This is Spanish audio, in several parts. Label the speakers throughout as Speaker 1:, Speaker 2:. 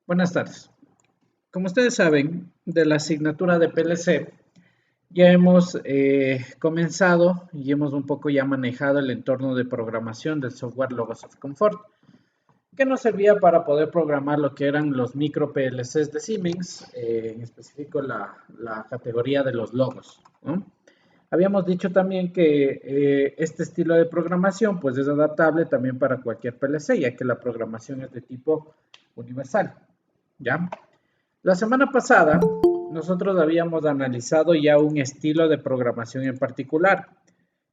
Speaker 1: Buenas tardes. Como ustedes saben, de la asignatura de PLC ya hemos comenzado y hemos un poco ya manejado el entorno de programación del software Logos of Comfort, que nos servía para poder programar lo que eran los micro PLCs de Siemens, en específico la categoría de los logos, ¿no? Habíamos dicho también que este estilo de programación pues es adaptable también para cualquier PLC, ya que la programación es de tipo universal, ¿ya? La semana pasada nosotros habíamos analizado ya un estilo de programación en particular,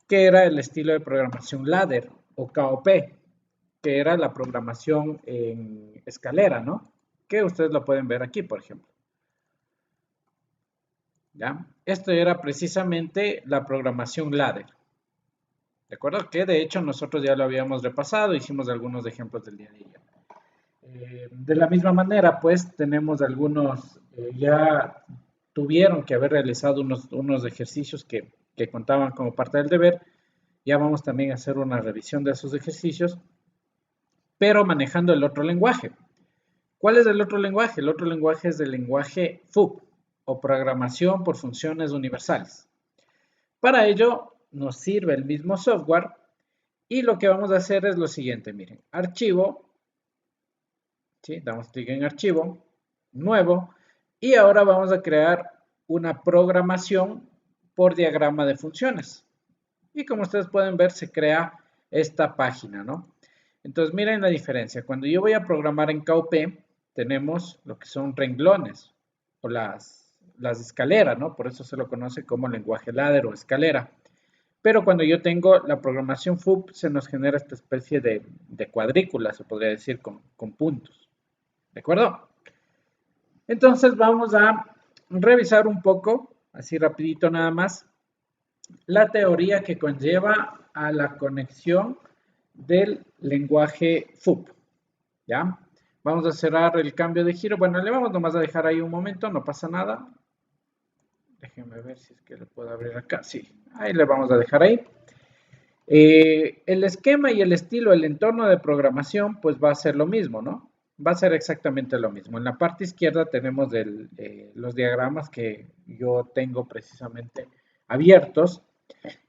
Speaker 1: que era el estilo de programación ladder o KOP, que era la programación en escalera, ¿no? Que ustedes lo pueden ver aquí, por ejemplo. ¿Ya? Esto era precisamente la programación ladder. ¿De acuerdo? Que de hecho nosotros ya lo habíamos repasado, hicimos algunos ejemplos del día de ayer. De la misma manera, pues tenemos algunos, ya tuvieron que haber realizado unos ejercicios que contaban como parte del deber. Ya vamos también a hacer una revisión de esos ejercicios, pero manejando el otro lenguaje. ¿Cuál es el otro lenguaje? El otro lenguaje es el lenguaje FUP o programación por funciones universales. Para ello nos sirve el mismo software y lo que vamos a hacer es lo siguiente, miren, archivo, ¿sí? Damos clic en archivo, nuevo, y ahora vamos a crear una programación por diagrama de funciones. Y como ustedes pueden ver, se crea esta página, ¿no? Entonces, miren la diferencia. Cuando yo voy a programar en KOP, tenemos lo que son renglones o las escaleras, ¿no? Por eso se lo conoce como lenguaje ladder o escalera. Pero cuando yo tengo la programación FUP, se nos genera esta especie de cuadrícula, se podría decir, con puntos. ¿De acuerdo? Entonces vamos a revisar un poco, así rapidito nada más, la teoría que conlleva a la conexión del lenguaje FUP. ¿Ya? Vamos a cerrar el cambio de giro. Bueno, le vamos nomás a dejar ahí un momento, no pasa nada. Déjenme ver si es que le puedo abrir acá. Sí, ahí le vamos a dejar ahí. El esquema y el estilo, el entorno de programación, pues va a ser lo mismo, ¿no? Va a ser exactamente lo mismo. En la parte izquierda tenemos los diagramas que yo tengo precisamente abiertos.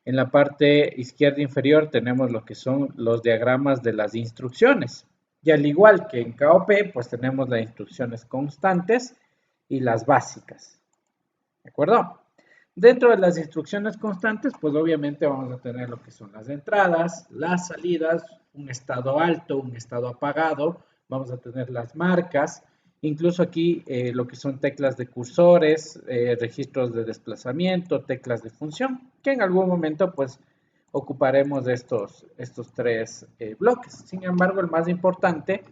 Speaker 1: En la parte izquierda inferior tenemos lo que son los diagramas de las instrucciones. Y al igual que en KOP, pues tenemos las instrucciones constantes y las básicas. ¿De acuerdo? Dentro de las instrucciones constantes, pues obviamente vamos a tener lo que son las entradas, las salidas, un estado alto, un estado apagado, vamos a tener las marcas, incluso aquí lo que son teclas de cursores, registros de desplazamiento, teclas de función, que en algún momento pues ocuparemos de estos tres bloques. Sin embargo, el más importante,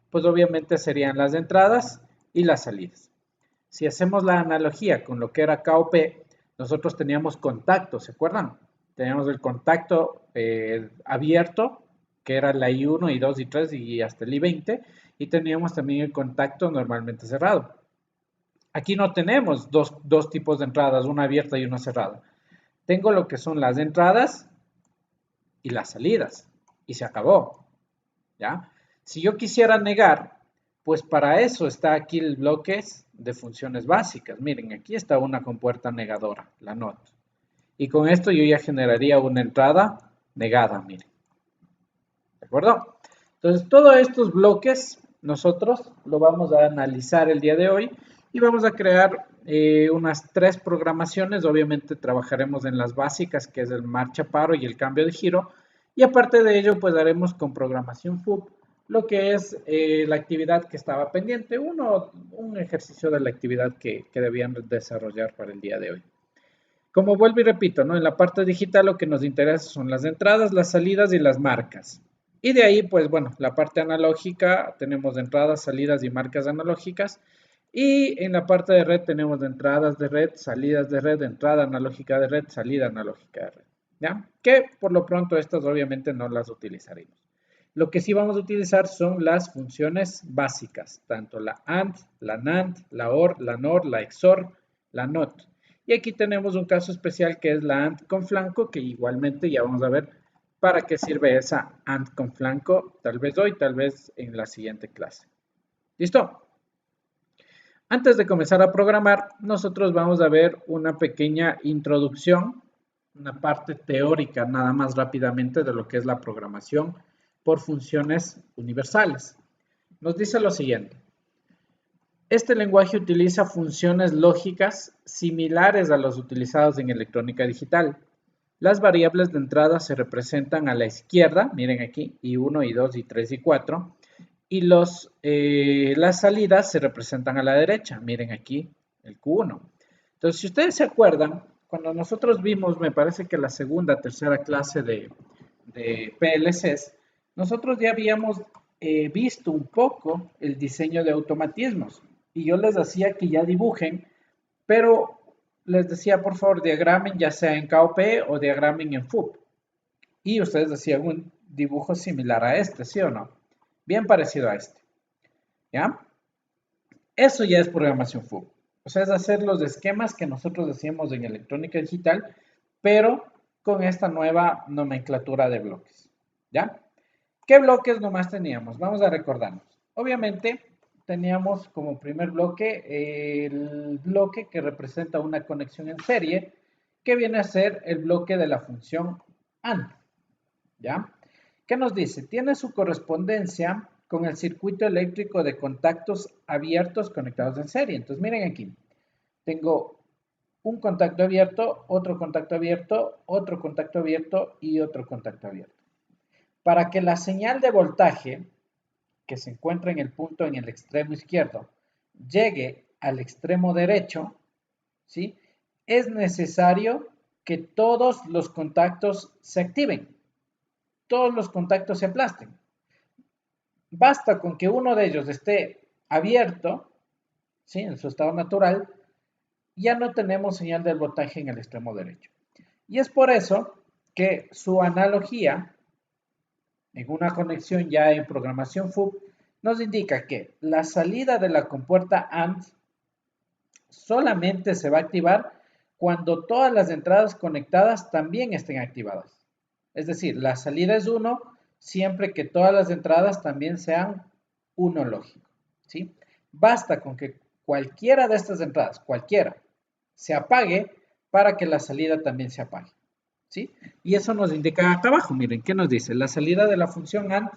Speaker 1: pues obviamente serían las entradas y las salidas. Si hacemos la analogía con lo que era KOP, nosotros teníamos contacto, ¿se acuerdan? Teníamos el contacto abierto, que era la I1, I2, I3 y hasta el I20, y teníamos también el contacto normalmente cerrado. Aquí no tenemos dos tipos de entradas, una abierta y una cerrada. Tengo lo que son las entradas y las salidas, y se acabó, ¿ya? Si yo quisiera negar, pues para eso está aquí el bloque de funciones básicas. Miren, aquí está una compuerta negadora, la NOT. Y con esto yo ya generaría una entrada negada, miren. ¿De acuerdo? Entonces, todos estos bloques nosotros lo vamos a analizar el día de hoy y vamos a crear unas tres programaciones. Obviamente trabajaremos en las básicas, que es el marcha paro y el cambio de giro. Y aparte de ello, pues haremos con programación FUP lo que es la actividad que estaba pendiente, un ejercicio de la actividad que debían desarrollar para el día de hoy. Como vuelvo y repito, ¿no? En la parte digital lo que nos interesa son las entradas, las salidas y las marcas. Y de ahí, pues bueno, la parte analógica, tenemos entradas, salidas y marcas analógicas. Y en la parte de red tenemos entradas de red, salidas de red, entrada analógica de red, salida analógica de red. ¿Ya? Que por lo pronto estas obviamente no las utilizaremos. Lo que sí vamos a utilizar son las funciones básicas, tanto la AND, la NAND, la OR, la NOR, la XOR, la NOT. Y aquí tenemos un caso especial que es la AND con flanco, que igualmente ya vamos a ver para qué sirve esa AND con flanco, tal vez hoy, tal vez en la siguiente clase. ¿Listo? Antes de comenzar a programar, nosotros vamos a ver una pequeña introducción, una parte teórica nada más rápidamente de lo que es la programación por funciones universales. Nos dice lo siguiente. Este lenguaje utiliza funciones lógicas similares a las utilizadas en electrónica digital. Las variables de entrada se representan a la izquierda, miren aquí, I1, I2, I3 y 4, y las salidas se representan a la derecha, miren aquí, el Q1. Entonces, si ustedes se acuerdan, cuando nosotros vimos, me parece que la segunda, tercera clase de PLCs, nosotros ya habíamos visto un poco el diseño de automatismos, y yo les decía que ya dibujen, pero les decía, por favor, diagramen ya sea en KOP o diagramen en FUP. Y ustedes decían un dibujo similar a este, ¿sí o no? Bien parecido a este. ¿Ya? Eso ya es programación FUP. O sea, es hacer los esquemas que nosotros decíamos en electrónica digital, pero con esta nueva nomenclatura de bloques. ¿Ya? ¿Qué bloques nomás teníamos? Vamos a recordarnos. Obviamente, teníamos como primer bloque el bloque que representa una conexión en serie, que viene a ser el bloque de la función AND. ¿Ya? ¿Qué nos dice? Tiene su correspondencia con el circuito eléctrico de contactos abiertos conectados en serie. Entonces, miren aquí. Tengo un contacto abierto, otro contacto abierto, otro contacto abierto y otro contacto abierto. Para que la señal de voltaje que se encuentra en el punto en el extremo izquierdo llegue al extremo derecho, ¿sí? Es necesario que todos los contactos se activen, todos los contactos se aplasten. Basta con que uno de ellos esté abierto, ¿sí? En su estado natural, ya no tenemos señal de voltaje en el extremo derecho. Y es por eso que su analogía en una conexión ya en programación FUP nos indica que la salida de la compuerta AND solamente se va a activar cuando todas las entradas conectadas también estén activadas. Es decir, la salida es 1 siempre que todas las entradas también sean 1 lógico. ¿Sí? Basta con que cualquiera de estas entradas, cualquiera, se apague para que la salida también se apague. ¿Sí? Y eso nos indica acá abajo, miren, ¿qué nos dice? La salida de la función AND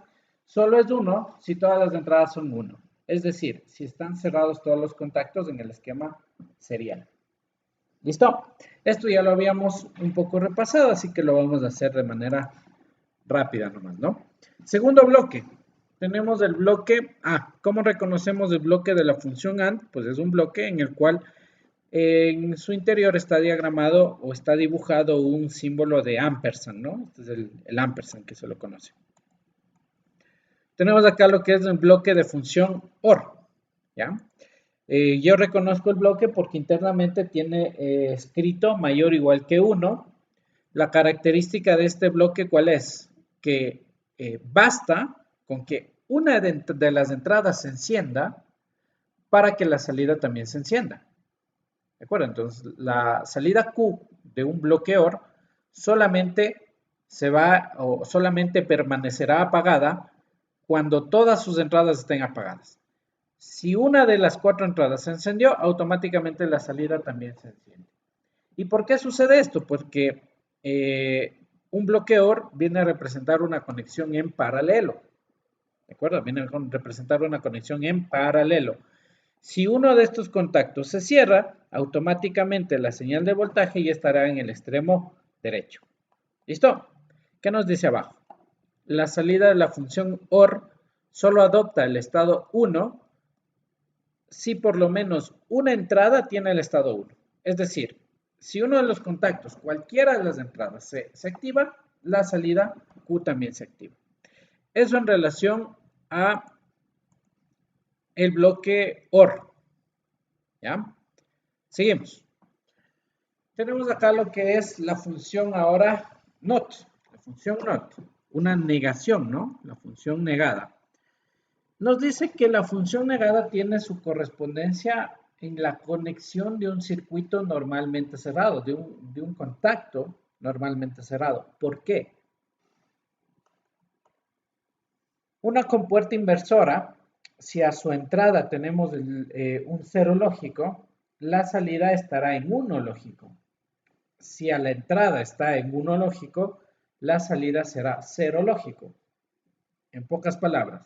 Speaker 1: solo es 1 si todas las entradas son 1. Es decir, si están cerrados todos los contactos en el esquema serial. ¿Listo? Esto ya lo habíamos un poco repasado, así que lo vamos a hacer de manera rápida nomás, ¿no? Segundo bloque. Tenemos el bloque ¿cómo reconocemos el bloque de la función AND? Pues es un bloque en el cual en su interior está diagramado o está dibujado un símbolo de ampersand, ¿no? Este es el ampersand que se lo conoce. Tenemos acá lo que es un bloque de función OR, ¿ya? Yo reconozco el bloque porque internamente tiene escrito mayor o igual que 1. La característica de este bloque, ¿cuál es? Que basta con que una de las entradas se encienda para que la salida también se encienda. ¿De acuerdo? Entonces, la salida Q de un bloque OR solamente solamente permanecerá apagada cuando todas sus entradas estén apagadas. Si una de las 4 entradas se encendió, automáticamente la salida también se enciende. ¿Y por qué sucede esto? Porque un bloque OR viene a representar una conexión en paralelo. ¿De acuerdo? Viene a representar una conexión en paralelo. Si uno de estos contactos se cierra, automáticamente la señal de voltaje ya estará en el extremo derecho. ¿Listo? ¿Qué nos dice abajo? La salida de la función OR solo adopta el estado 1 si por lo menos una entrada tiene el estado 1. Es decir, si uno de los contactos, cualquiera de las entradas, se activa, la salida Q también se activa. Eso en relación a el bloque OR. ¿Ya? Seguimos. Tenemos acá lo que es la función ahora NOT. La función NOT. Una negación, ¿no? La función negada. Nos dice que la función negada tiene su correspondencia en la conexión de un circuito normalmente cerrado, de un contacto normalmente cerrado. ¿Por qué? Una compuerta inversora si a su entrada tenemos un 0 lógico, la salida estará en 1 lógico. Si a la entrada está en 1 lógico, la salida será 0 lógico. En pocas palabras,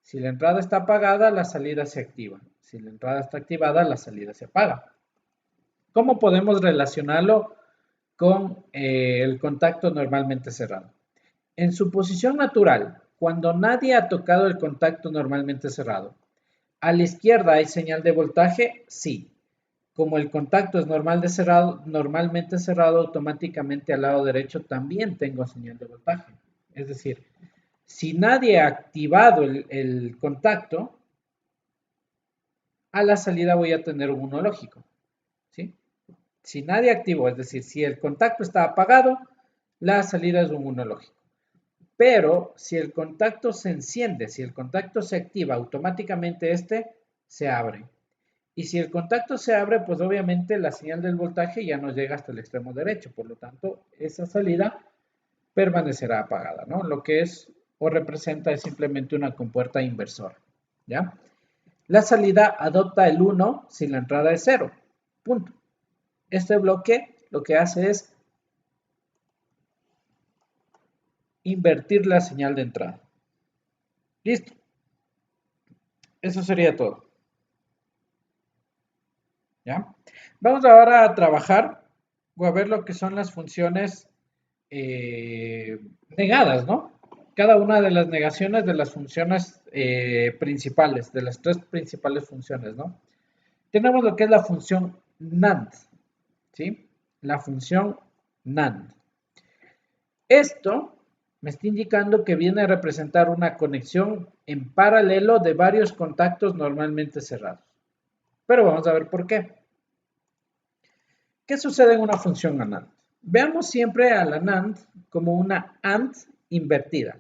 Speaker 1: si la entrada está apagada, la salida se activa. Si la entrada está activada, la salida se apaga. ¿Cómo podemos relacionarlo con el contacto normalmente cerrado? En su posición natural, cuando nadie ha tocado el contacto normalmente cerrado, ¿a la izquierda hay señal de voltaje? Sí. Como el contacto es normalmente cerrado, automáticamente al lado derecho también tengo señal de voltaje. Es decir, si nadie ha activado el contacto, a la salida voy a tener un 1 lógico. ¿Sí? Si nadie activó, es decir, si el contacto está apagado, la salida es un 1 lógico. Pero si el contacto se enciende, si el contacto se activa, automáticamente este se abre. Y si el contacto se abre, pues obviamente la señal del voltaje ya no llega hasta el extremo derecho. Por lo tanto, esa salida permanecerá apagada, ¿no? Lo que es o representa es simplemente una compuerta inversora, ¿ya? La salida adopta el 1 si la entrada es 0. Punto. Este bloque lo que hace es invertir la señal de entrada. Listo. Eso sería todo. ¿Ya? Vamos ahora a trabajar o a ver lo que son las funciones negadas, ¿no? Cada una de las negaciones de las funciones principales, de las 3 principales funciones, ¿no? Tenemos lo que es la función NAND, ¿sí? La función NAND. Esto me está indicando que viene a representar una conexión en paralelo de varios contactos normalmente cerrados. Pero vamos a ver por qué. ¿Qué sucede en una función NAND? Veamos siempre a la NAND como una AND invertida.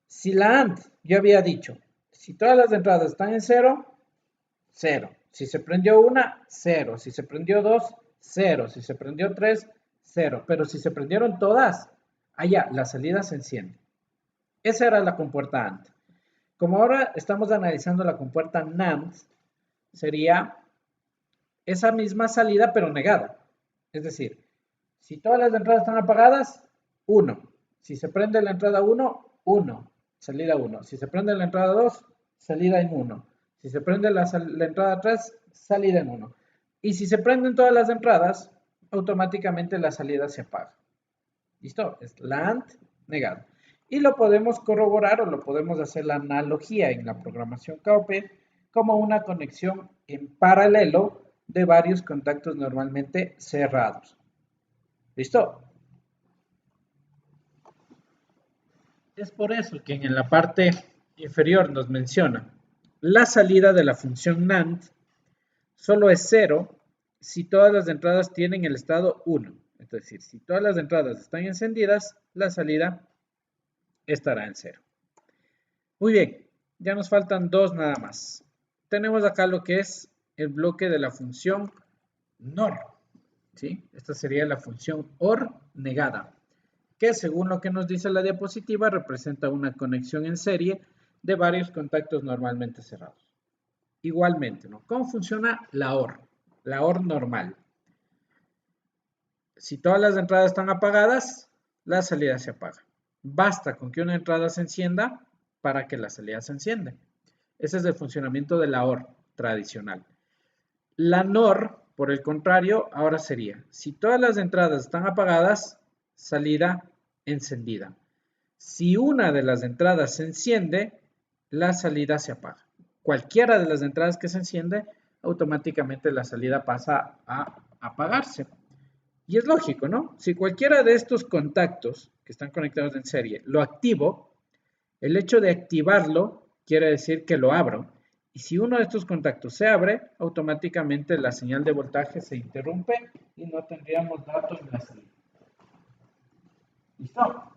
Speaker 1: Si la AND, yo había dicho, si todas las entradas están en 0, 0. Si se prendió una, 0. Si se prendió 2, 0. Si se prendió 3, 0. Pero si se prendieron todas, allá, la salida se enciende. Esa era la compuerta AND. Como ahora estamos analizando la compuerta NAND, sería esa misma salida pero negada. Es decir, si todas las entradas están apagadas, 1. Si se prende la entrada 1, 1. Salida 1. Si se prende la entrada 2, salida en 1. Si se prende la entrada 3, salida en 1. Y si se prenden todas las entradas, automáticamente la salida se apaga. ¿Listo? Es la AND negada. Y lo podemos corroborar o lo podemos hacer la analogía en la programación KOP como una conexión en paralelo de varios contactos normalmente cerrados. ¿Listo? Es por eso que en la parte inferior nos menciona la salida de la función NAND solo es 0 si todas las entradas tienen el estado 1. Es decir, si todas las entradas están encendidas, la salida estará en 0. Muy bien, ya nos faltan 2 nada más. Tenemos acá lo que es el bloque de la función NOR. ¿Sí? Esta sería la función OR negada, que según lo que nos dice la diapositiva representa una conexión en serie de varios contactos normalmente cerrados. Igualmente, ¿no? ¿Cómo funciona la OR? La OR normal. Si todas las entradas están apagadas, la salida se apaga. Basta con que una entrada se encienda para que la salida se encienda. Ese es el funcionamiento de la OR tradicional. La NOR, por el contrario, ahora sería, si todas las entradas están apagadas, salida encendida. Si una de las entradas se enciende, la salida se apaga. Cualquiera de las entradas que se enciende, automáticamente la salida pasa a apagarse. Y es lógico, ¿no? Si cualquiera de estos contactos que están conectados en serie lo activo, el hecho de activarlo quiere decir que lo abro. Y si uno de estos contactos se abre, automáticamente la señal de voltaje se interrumpe y no tendríamos datos en la salida. ¿Listo?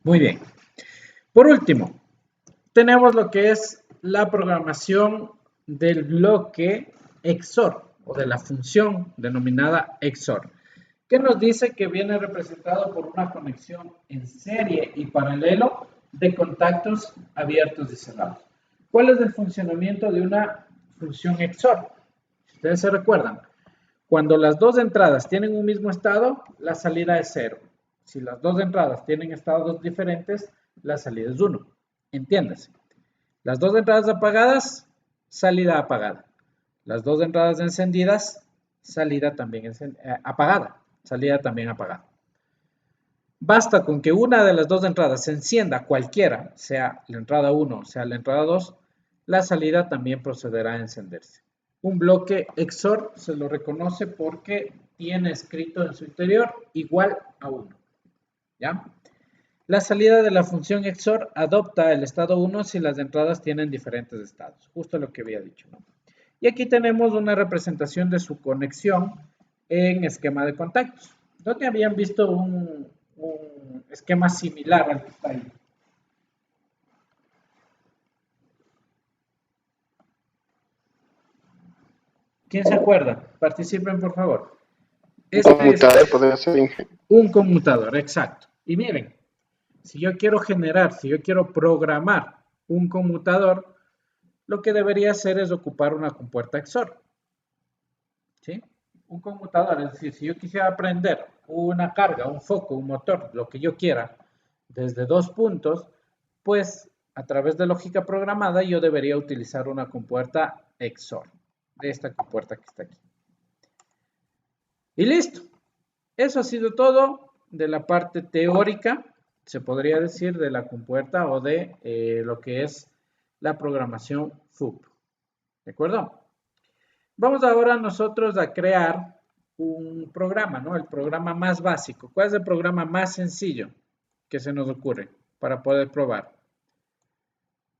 Speaker 1: Muy bien. Por último, tenemos lo que es la programación del bloque XOR o de la función denominada XOR, que nos dice que viene representado por una conexión en serie y paralelo de contactos abiertos y cerrados. ¿Cuál es el funcionamiento de una función XOR? Si ustedes se recuerdan, cuando las dos entradas tienen un mismo estado, la salida es 0. Si las dos entradas tienen estados diferentes, la salida es 1. Entiéndase. Las dos entradas apagadas, salida apagada. Las dos entradas encendidas, salida también apagada. Salida también apagada. Basta con que una de las dos entradas se encienda cualquiera, sea la entrada 1 o sea la entrada 2, la salida también procederá a encenderse. Un bloque XOR se lo reconoce porque tiene escrito en su interior igual a 1. ¿Ya? La salida de la función XOR adopta el estado 1 si las entradas tienen diferentes estados, justo lo que había dicho, ¿no? Y aquí tenemos una representación de su conexión en esquema de contactos. ¿Dónde habían visto un esquema similar al que está ahí? ¿Quién se acuerda? Participen, por favor.
Speaker 2: Este conmutador podría ser
Speaker 1: un conmutador, exacto. Y miren, si yo quiero generar, si yo quiero programar un conmutador, lo que debería hacer es ocupar una compuerta XOR. ¿Sí? Un conmutador, es decir, si yo quisiera aprender una carga, un foco, un motor, lo que yo quiera, desde 2 puntos, pues a través de lógica programada yo debería utilizar una compuerta XOR, de esta compuerta que está aquí. Y listo. Eso ha sido todo de la parte teórica, se podría decir, de la compuerta o de lo que es la programación FUP. ¿De acuerdo? Vamos ahora nosotros a crear un programa, ¿no? El programa más básico. ¿Cuál es el programa más sencillo que se nos ocurre para poder probar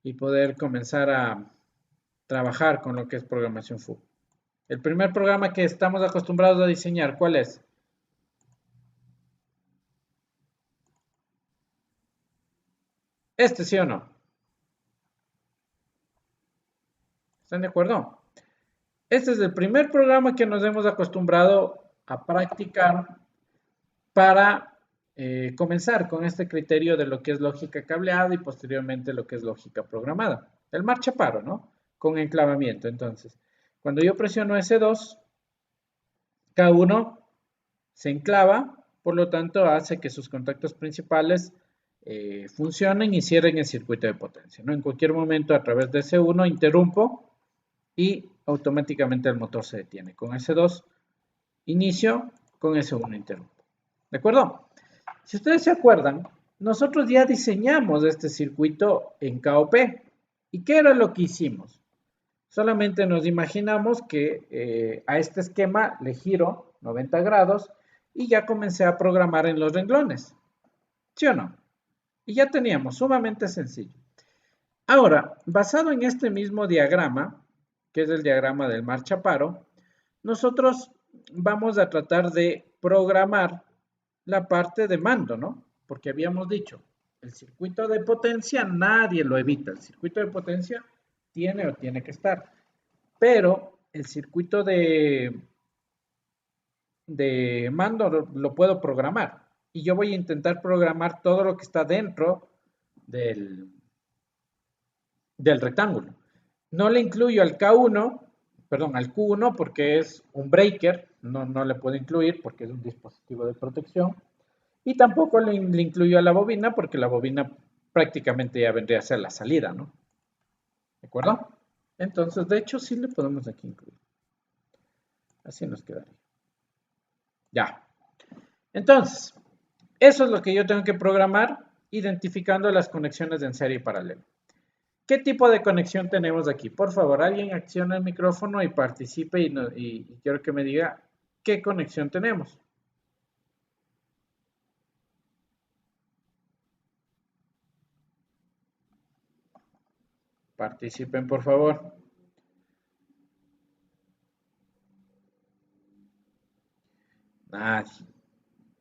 Speaker 1: y poder comenzar a trabajar con lo que es programación FUP? El primer programa que estamos acostumbrados a diseñar, ¿cuál es? ¿Este sí o no? ¿Están de acuerdo? Este es el primer programa que nos hemos acostumbrado a practicar para comenzar con este criterio de lo que es lógica cableada y posteriormente lo que es lógica programada. El marchaparo, ¿no? Con enclavamiento. Entonces, cuando yo presiono S2, K1 se enclava, por lo tanto hace que sus contactos principales funcionen y cierren el circuito de potencia, ¿no? En cualquier momento a través de S1 interrumpo y automáticamente el motor se detiene. Con S2 inicio, con S1 interrumpo. ¿De acuerdo? Si ustedes se acuerdan, nosotros ya diseñamos este circuito en KOP. ¿Y qué era lo que hicimos? Solamente nos imaginamos que a este esquema le giro 90 grados y ya comencé a programar en los renglones. ¿Sí o no? Y ya teníamos, sumamente sencillo. Ahora, basado en este mismo diagrama, que es el diagrama del marchaparo, nosotros vamos a tratar de programar la parte de mando, ¿no? Porque habíamos dicho, el circuito de potencia nadie lo evita. El circuito de potencia tiene que estar. Pero el circuito de mando lo puedo programar. Y yo voy a intentar programar todo lo que está dentro del rectángulo. No le incluyo al K1, perdón, al Q1 porque es un breaker, no le puedo incluir porque es un dispositivo de protección. Y tampoco le incluyo a la bobina porque la bobina prácticamente ya vendría a ser la salida, ¿no? ¿De acuerdo? Entonces, de hecho, sí le podemos aquí incluir. Así nos quedaría. Ya. Entonces, eso es lo que yo tengo que programar identificando las conexiones en serie y paralelo. ¿Qué tipo de conexión tenemos aquí? Por favor, alguien acciona el micrófono y participe y quiero que me diga qué conexión tenemos. Participen, por favor. Nadie.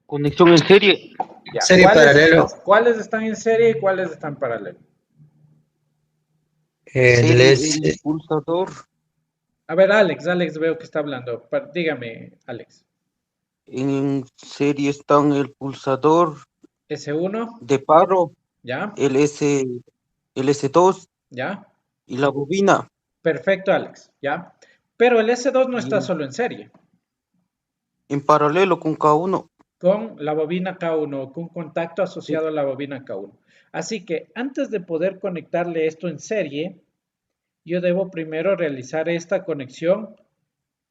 Speaker 3: Conexión en serie.
Speaker 1: Ya.
Speaker 4: Serie paralelo.
Speaker 1: ¿Cuáles están en serie y cuáles están en paralelo?
Speaker 3: El pulsador.
Speaker 1: A ver, Alex veo que está hablando. Dígame, Alex.
Speaker 3: En serie están el pulsador
Speaker 1: S1.
Speaker 3: de paro
Speaker 1: ¿Ya?
Speaker 3: LS2
Speaker 1: ¿Ya?
Speaker 3: y la bobina.
Speaker 1: Perfecto, Alex. ¿Ya? Pero el S2 no
Speaker 3: Y
Speaker 1: está solo en serie.
Speaker 3: en paralelo con K1.
Speaker 1: Con la bobina K1, con contacto
Speaker 3: Sí.
Speaker 1: asociado a la bobina K1. Así que antes de poder conectarle esto en serie, yo debo primero realizar esta conexión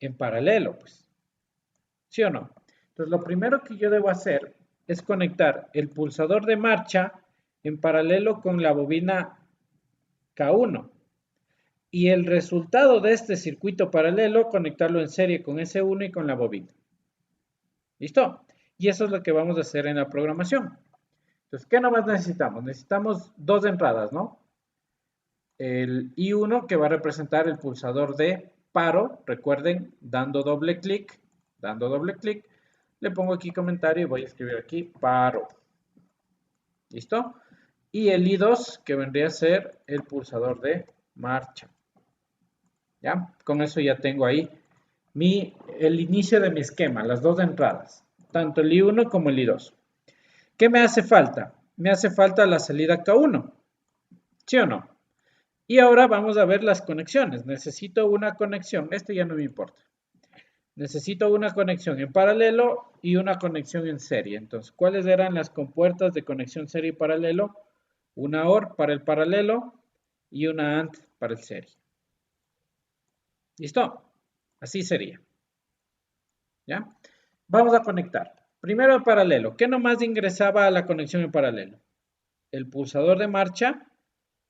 Speaker 1: en paralelo, pues. ¿Sí o no? Entonces, lo primero que yo debo hacer es conectar el pulsador de marcha en paralelo con la bobina K1 y el resultado de este circuito paralelo conectarlo en serie con S1 y con la bobina. ¿Listo? Y eso es lo que vamos a hacer en la programación. Entonces, ¿qué nomás necesitamos? Necesitamos dos entradas, ¿no? El I1 que va a representar el pulsador de paro, recuerden, dando doble clic, le pongo aquí comentario y voy a escribir aquí paro. ¿Listo? Y el I2 que vendría a ser el pulsador de marcha. ¿Ya? Con eso ya tengo ahí el inicio de mi esquema, las dos entradas, tanto el I1 como el I2. ¿Qué me hace falta? Me hace falta la salida K1, ¿sí o no? Y ahora vamos a ver las conexiones. Necesito una conexión, esto ya no me importa. Necesito una conexión en paralelo y una conexión en serie. Entonces, ¿cuáles eran las compuertas de conexión serie y paralelo? Una OR para el paralelo y una AND para el serie. ¿Listo? Así sería. ¿Ya? Vamos a conectar. Primero el paralelo. ¿Qué nomás ingresaba a la conexión en paralelo? El pulsador de marcha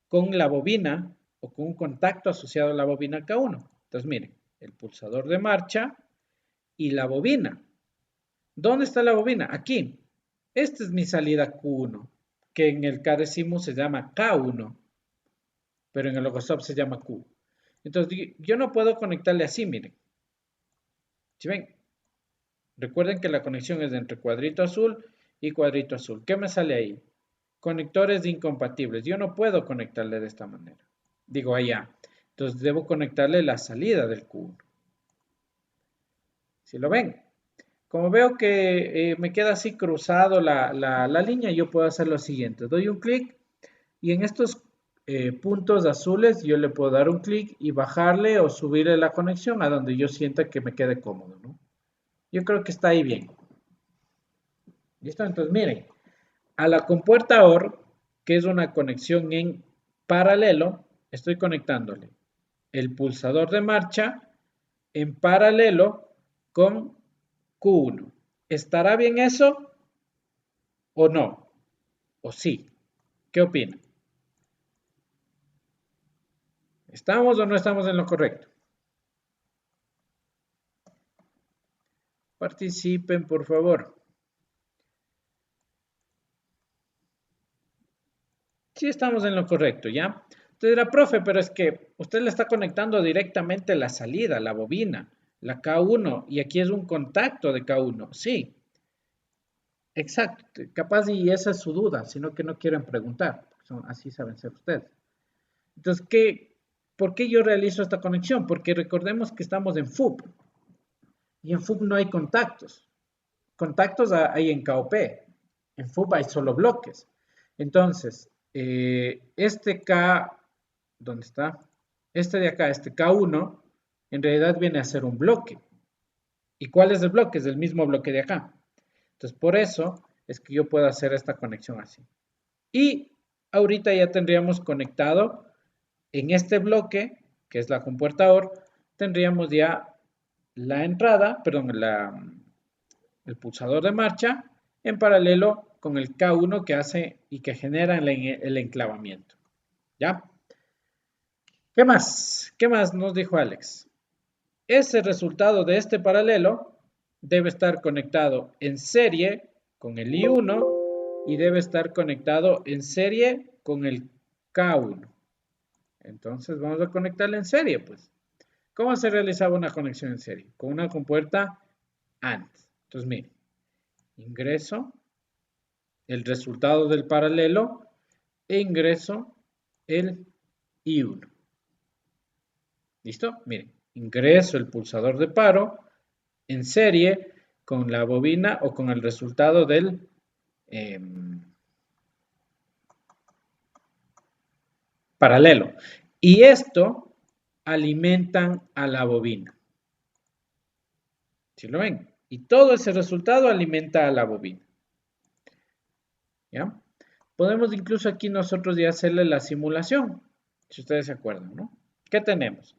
Speaker 1: con la bobina o con un contacto asociado a la bobina K1. Entonces, miren, el pulsador de marcha y la bobina. ¿Dónde está la bobina? Aquí. Esta es mi salida Q1, que en el K-Decimus se llama K1, pero en el Logosop se llama Q. Entonces, yo no puedo conectarle así, miren. ¿Sí ven? Recuerden que la conexión es entre cuadrito azul y cuadrito azul. ¿Qué me sale ahí? Conectores incompatibles. Yo no puedo conectarle de esta manera. Digo allá. Entonces debo conectarle la salida del Q1. ¿Sí lo ven? Como veo que me queda así cruzado la línea, yo puedo hacer lo siguiente. Doy un clic y en estos puntos azules yo le puedo dar un clic y bajarle o subirle la conexión a donde yo sienta que me quede cómodo, ¿no? Yo creo que está ahí bien. ¿Listo? Entonces miren, a la compuerta OR, que es una conexión en paralelo, estoy conectándole el pulsador de marcha en paralelo con Q1. ¿Estará bien eso o no? ¿O sí? ¿Qué opina? ¿Estamos o no estamos en lo correcto? Participen, por favor. Sí estamos en lo correcto, ¿ya? Usted dirá, profe, pero es que usted le está conectando directamente la salida, la bobina, la K1, y aquí es un contacto de K1. Sí, exacto. Capaz y esa es su duda, sino que no quieren preguntar. Así saben ser ustedes. Entonces, ¿por qué yo realizo esta conexión? Porque recordemos que estamos en FUP y en FUP no hay contactos. Contactos hay en KOP. En FUP hay solo bloques. Entonces, este K, ¿dónde está? Este de acá, este K1, en realidad viene a ser un bloque. ¿Y cuál es el bloque? Es el mismo bloque de acá. Entonces, por eso es que yo puedo hacer esta conexión así. Y ahorita ya tendríamos conectado en este bloque, que es la compuerta OR, tendríamos ya la entrada, perdón, el pulsador de marcha en paralelo con el K1 que hace y que genera el enclavamiento. ¿Ya? ¿Qué más? ¿Qué más nos dijo Alex? Ese resultado de este paralelo debe estar conectado en serie con el I1 y debe estar conectado en serie con el K1. Entonces vamos a conectarle en serie, pues. ¿Cómo se realizaba una conexión en serie? Con una compuerta AND. Entonces, miren, ingreso el resultado del paralelo e ingreso el I1. ¿Listo? Miren, ingreso el pulsador de paro en serie con la bobina o con el resultado del paralelo. Y esto alimentan a la bobina. ¿Sí lo ven? Y todo ese resultado alimenta a la bobina. ¿Ya? Podemos incluso aquí nosotros ya hacerle la simulación, si ustedes se acuerdan, ¿no? ¿Qué tenemos?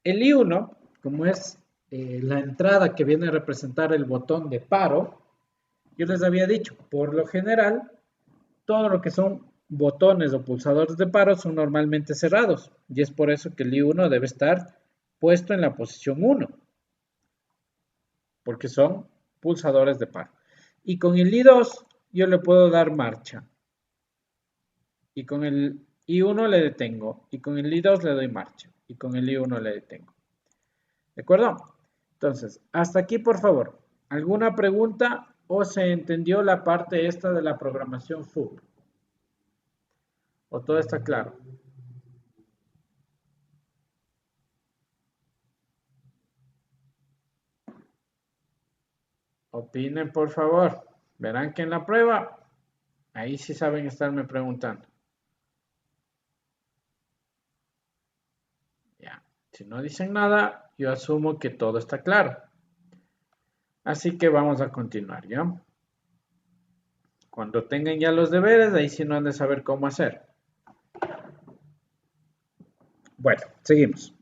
Speaker 1: El I1, como es la entrada que viene a representar el botón de paro, yo les había dicho, por lo general, todo lo que son botones o pulsadores de paro son normalmente cerrados, y es por eso que el I1 debe estar puesto en la posición 1, porque son pulsadores de paro. Y con el I2 yo le puedo dar marcha, y con el I1 le detengo, y con el I2 le doy marcha, y con el I1 le detengo. ¿De acuerdo? Entonces, hasta aquí, por favor. ¿Alguna pregunta o se entendió la parte esta de la programación FUB? ¿O todo está claro? Opinen, por favor. Verán que en la prueba, ahí sí saben estarme preguntando. Ya, si no dicen nada, yo asumo que todo está claro. Así que vamos a continuar, ¿ya? Cuando tengan ya los deberes, ahí sí no han de saber cómo hacer. Bueno, seguimos.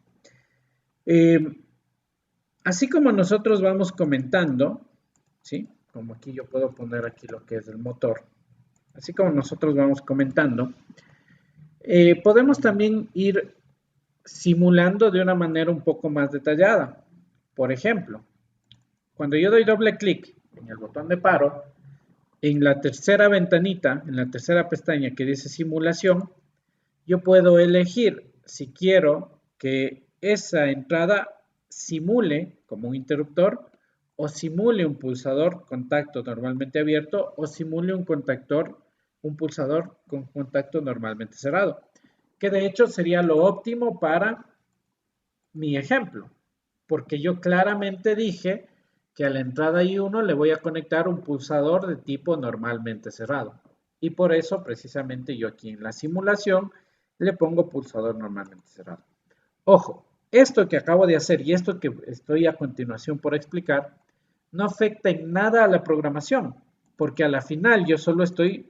Speaker 1: Así como nosotros vamos comentando, ¿sí? Como aquí yo puedo poner aquí lo que es el motor. Así como nosotros vamos comentando, podemos también ir simulando de una manera un poco más detallada. Por ejemplo, cuando yo doy doble clic en el botón de paro, en la tercera ventanita, en la tercera pestaña que dice simulación, yo puedo elegir si quiero que esa entrada simule como un interruptor o simule un pulsador contacto normalmente abierto o simule un pulsador con contacto normalmente cerrado, que de hecho sería lo óptimo para mi ejemplo, porque yo claramente dije que a la entrada I1 le voy a conectar un pulsador de tipo normalmente cerrado. Y por eso, precisamente, yo aquí en la simulación le pongo pulsador normalmente cerrado. Ojo, esto que acabo de hacer y esto que estoy a continuación por explicar, no afecta en nada a la programación, porque a la final yo solo estoy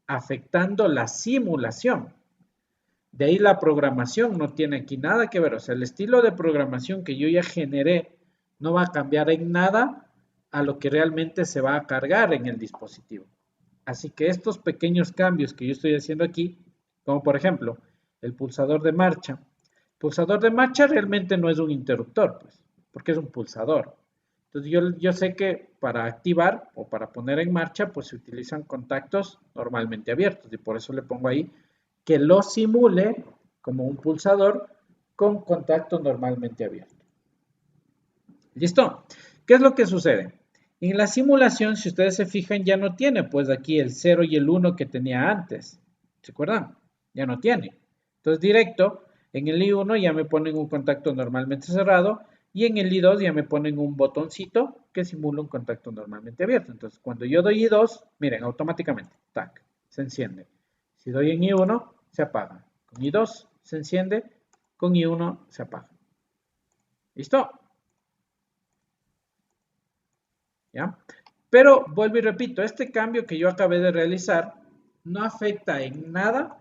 Speaker 1: afectando la simulación. De ahí la programación no tiene aquí nada que ver. O sea, el estilo de programación que yo ya generé no va a cambiar en nada a lo que realmente se va a cargar en el dispositivo. Así que estos pequeños cambios que yo estoy haciendo aquí, como por ejemplo el pulsador de marcha. El pulsador de marcha realmente no es un interruptor, pues, porque es un pulsador. Entonces yo sé que para activar o para poner en marcha, pues se utilizan contactos normalmente abiertos y por eso le pongo ahí que lo simule como un pulsador con contacto normalmente abierto. ¿Listo? ¿Qué es lo que sucede? En la simulación, si ustedes se fijan, ya no tiene pues aquí el 0 y el 1 que tenía antes. ¿Se acuerdan? Ya no tiene. Entonces directo, en el I1 ya me ponen un contacto normalmente cerrado y en el I2 ya me ponen un botoncito que simula un contacto normalmente abierto. Entonces cuando yo doy I2, miren, automáticamente, tac, se enciende. Si doy en I1, se apaga. Con I2 se enciende, con I1 se apaga. ¿Listo? ¿Ya? Pero vuelvo y repito, este cambio que yo acabé de realizar no afecta en nada,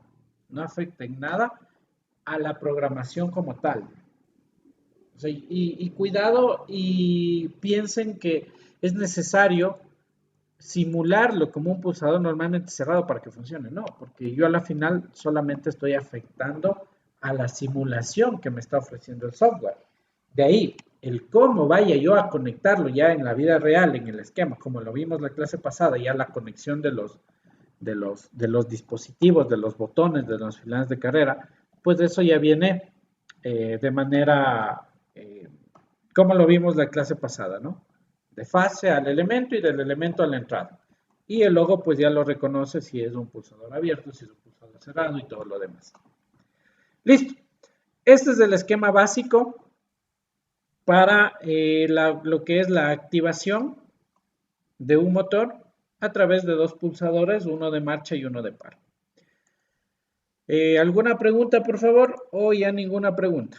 Speaker 1: a la programación como tal. O sea, y cuidado y piensen que es necesario simularlo como un pulsador normalmente cerrado para que funcione. No, porque yo a la final solamente estoy afectando a la simulación que me está ofreciendo el software. De ahí, el cómo vaya yo a conectarlo ya en la vida real, en el esquema, como lo vimos la clase pasada, ya la conexión de los dispositivos, de los botones, de los filanes de carrera, pues eso ya viene de manera, como lo vimos la clase pasada, ¿no? De fase al elemento y del elemento a la entrada. Y el logo pues ya lo reconoce si es un pulsador abierto, si es un pulsador cerrado y todo lo demás. Listo. Este es el esquema básico para lo que es la activación de un motor a través de dos pulsadores, uno de marcha y uno de paro. ¿Alguna pregunta, por favor? ¿O ya ninguna pregunta?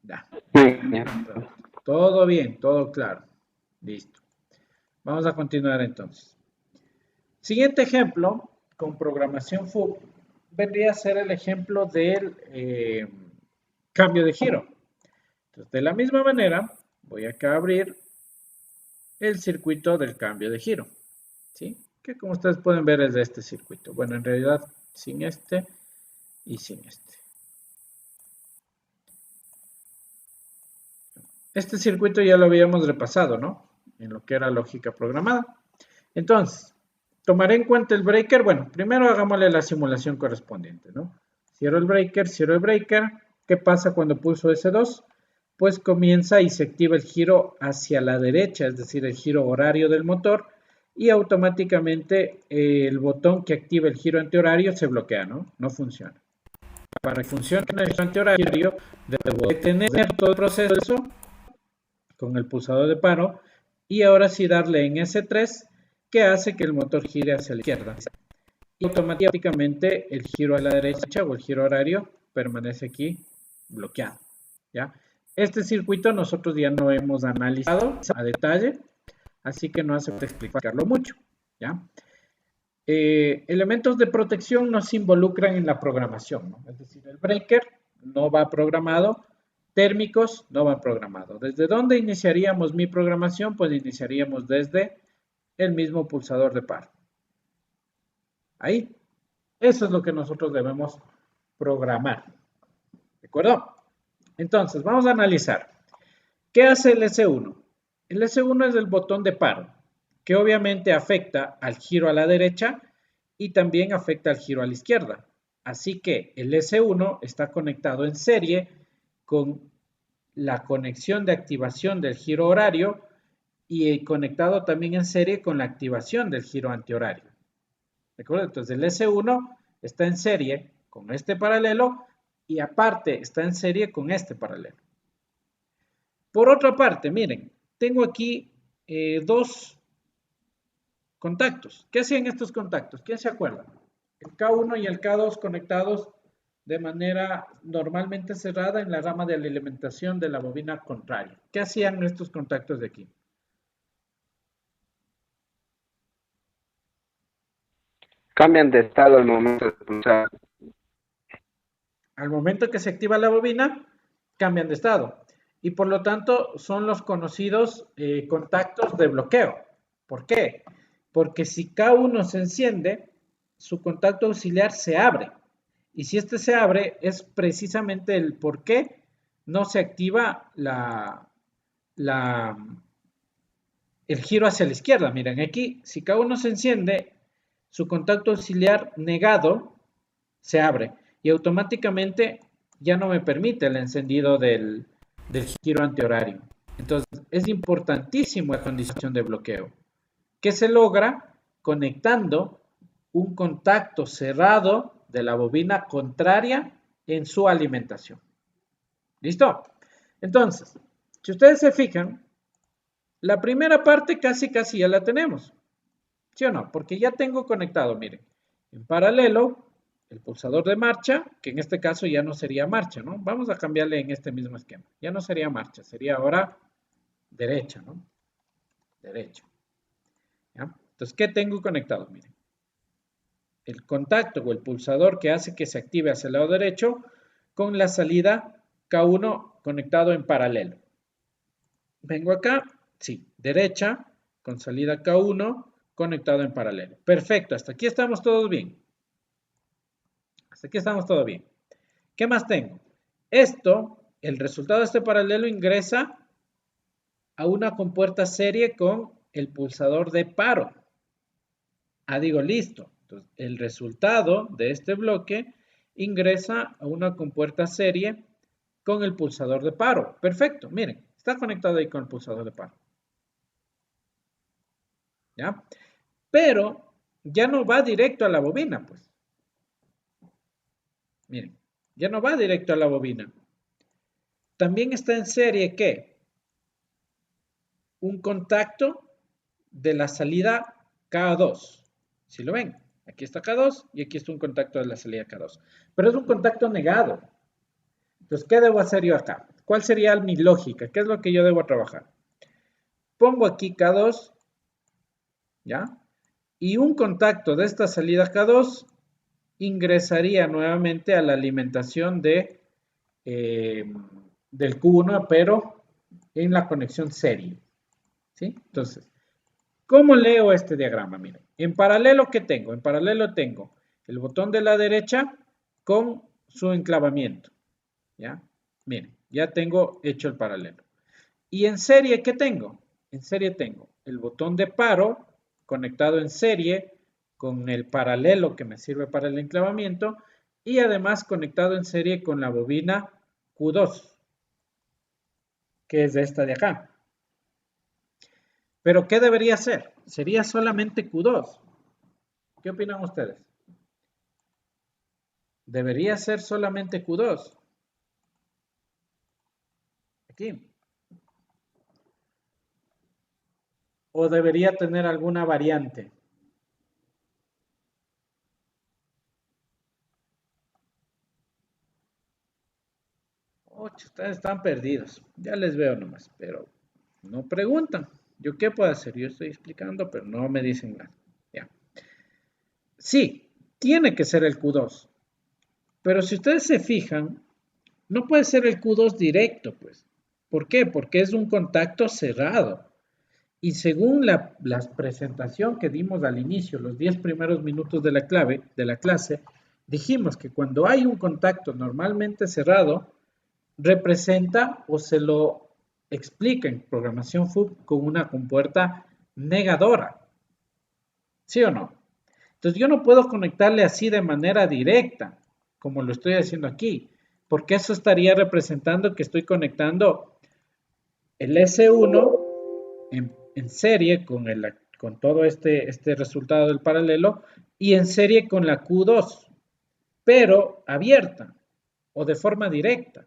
Speaker 1: Ya. Todo bien, todo claro. Listo. Vamos a continuar entonces. Siguiente ejemplo con programación FUB vendría a ser el ejemplo del cambio de giro. Entonces, de la misma manera, voy acá a abrir el circuito del cambio de giro, ¿sí? Que como ustedes pueden ver es de este circuito. Bueno, en realidad sin este y sin este. Este circuito ya lo habíamos repasado, ¿no? En lo que era lógica programada. Entonces, tomaré en cuenta el breaker. Bueno, primero hagámosle la simulación correspondiente, ¿no? Cierro el breaker, cierro el breaker. ¿Qué pasa cuando pulso S2? Pues comienza y se activa el giro hacia la derecha, es decir, el giro horario del motor, y automáticamente el botón que activa el giro antihorario se bloquea, ¿no? No funciona. Para que funcione el giro antihorario, debo detener todo el proceso con el pulsador de paro y ahora sí darle en S3 que hace que el motor gire hacia la izquierda y automáticamente el giro a la derecha o el giro horario permanece aquí bloqueado, ¿ya? Este circuito nosotros ya no hemos analizado a detalle, así que no hace falta explicarlo mucho, ¿ya? Elementos de protección no se involucran en la programación, ¿no? Es decir, el breaker no va programado, térmicos no van programados. ¿Desde dónde iniciaríamos mi programación? Pues iniciaríamos desde el mismo pulsador de par. Ahí. Eso es lo que nosotros debemos programar. ¿De acuerdo? Entonces, vamos a analizar. ¿Qué hace el S1? El S1 es el botón de paro, que obviamente afecta al giro a la derecha y también afecta al giro a la izquierda. Así que el S1 está conectado en serie con la conexión de activación del giro horario y conectado también en serie con la activación del giro antihorario. ¿De acuerdo? Entonces el S1 está en serie con este paralelo y aparte está en serie con este paralelo. Por otra parte, miren, tengo aquí dos contactos. ¿Qué hacían estos contactos? ¿Quién se acuerda? El K1 y el K2 conectados de manera normalmente cerrada en la rama de la alimentación de la bobina contraria. ¿Qué hacían estos contactos de aquí?
Speaker 2: Cambian de estado al momento de pulsar.
Speaker 1: Al momento que se activa la bobina, cambian de estado. Y por lo tanto son los conocidos contactos de bloqueo. ¿Por qué? Porque si K1 se enciende, su contacto auxiliar se abre. Y si este se abre, es precisamente el por qué no se activa el giro hacia la izquierda. Miren, aquí, si K1 se enciende, su contacto auxiliar negado se abre y automáticamente ya no me permite el encendido del giro antihorario. Entonces, es importantísimo la condición de bloqueo, que se logra conectando un contacto cerrado de la bobina contraria en su alimentación. ¿Listo? Entonces, si ustedes se fijan, la primera parte casi ya la tenemos. ¿Sí o no? Porque ya tengo conectado, miren, en paralelo el pulsador de marcha, que en este caso ya no sería marcha, ¿no? Vamos a cambiarle en este mismo esquema. Ya no sería marcha, sería ahora derecha, ¿no? Derecha. ¿Ya? Entonces, ¿qué tengo conectado? Miren, el contacto o el pulsador que hace que se active hacia el lado derecho con la salida K1 conectado en paralelo. Vengo acá, sí, derecha con salida K1 conectado en paralelo. Perfecto, hasta aquí estamos todos bien. Hasta aquí estamos todo bien. ¿Qué más tengo? Esto, el resultado de este paralelo ingresa a una compuerta serie con el pulsador de paro. Ah, digo, listo. Entonces, el resultado de este bloque ingresa a una compuerta serie con el pulsador de paro. Perfecto, miren, está conectado ahí con el pulsador de paro. ¿Ya? Pero ya no va directo a la bobina, pues. Miren, ya no va directo a la bobina. También está en serie, ¿qué? Un contacto de la salida K2. Si lo ven, aquí está K2 y aquí está un contacto de la salida K2. Pero es un contacto negado. Entonces, ¿qué debo hacer yo acá? ¿Cuál sería mi lógica? ¿Qué es lo que yo debo trabajar? Pongo aquí K2, ¿ya? Y un contacto de esta salida K2 ingresaría nuevamente a la alimentación del Q1, pero en la conexión serie, ¿sí? Entonces, ¿cómo leo este diagrama? Miren, en paralelo, ¿qué tengo? En paralelo tengo el botón de la derecha con su enclavamiento, ¿ya? Miren, ya tengo hecho el paralelo. ¿Y en serie qué tengo? En serie tengo el botón de paro conectado en serie con el paralelo que me sirve para el enclavamiento y además conectado en serie con la bobina Q2, que es esta de acá. Pero ¿qué debería ser? Sería solamente Q2. ¿Qué opinan ustedes? Debería ser solamente Q2. Aquí. ¿O debería tener alguna variante? Ustedes están perdidos. Ya les veo nomás, pero no preguntan. ¿Yo qué puedo hacer? Yo estoy explicando, pero no me dicen nada. Ya. Sí, tiene que ser el Q2. Pero si ustedes se fijan, no puede ser el Q2 directo, pues. ¿Por qué? Porque es un contacto cerrado. Y según la presentación que dimos al inicio, los 10 primeros minutos de la clase, dijimos que cuando hay un contacto normalmente cerrado, representa o se lo explica en programación FUB con una compuerta negadora. ¿Sí o no? Entonces yo no puedo conectarle así de manera directa, como lo estoy haciendo aquí, porque eso estaría representando que estoy conectando el S1 en serie con todo este resultado del paralelo y en serie con la Q2, pero abierta o de forma directa.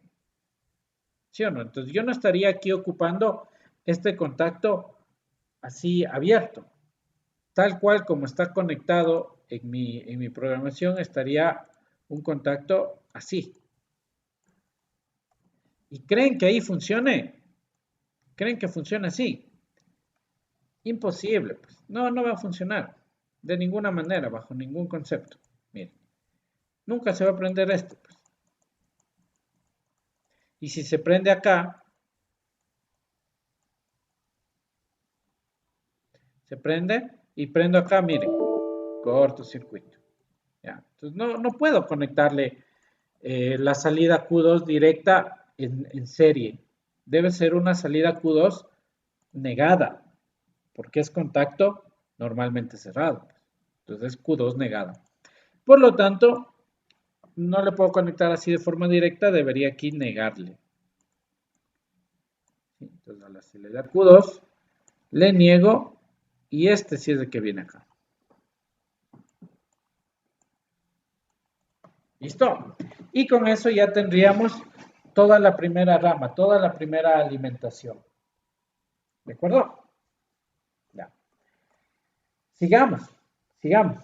Speaker 1: ¿Sí o no? Entonces yo no estaría aquí ocupando este contacto así abierto. Tal cual como está conectado en mi programación, estaría un contacto así. ¿Y creen que ahí funcione? ¿Creen que funciona así? Imposible, pues. No, no va a funcionar. De ninguna manera, bajo ningún concepto. Miren, nunca se va a prender esto, pues. Y si se prende acá, se prende y prendo acá, miren, cortocircuito. ¿Ya? Entonces no puedo conectarle la salida Q2 directa en serie. Debe ser una salida Q2 negada, porque es contacto normalmente cerrado. Entonces es Q2 negada. Por lo tanto, no le puedo conectar así de forma directa, debería aquí negarle. Entonces a la salida Q2 le niego y este sí es el que viene acá. ¿Listo? Y con eso ya tendríamos toda la primera rama, toda la primera alimentación. ¿De acuerdo? Ya. Sigamos, sigamos.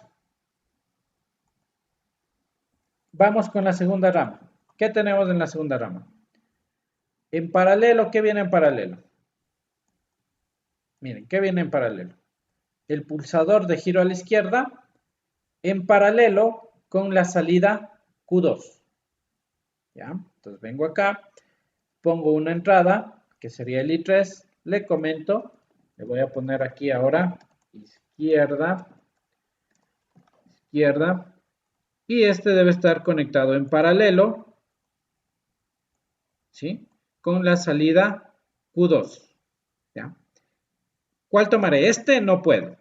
Speaker 1: Vamos con la segunda rama. ¿Qué tenemos en la segunda rama? En paralelo, ¿qué viene en paralelo? Miren, ¿qué viene en paralelo? El pulsador de giro a la izquierda en paralelo con la salida Q2. ¿Ya? Entonces vengo acá, pongo una entrada, que sería el I3, le comento, le voy a poner aquí ahora izquierda, izquierda, y este debe estar conectado en paralelo, ¿sí? Con la salida Q2, ¿ya? ¿Cuál tomaré? Este no puedo,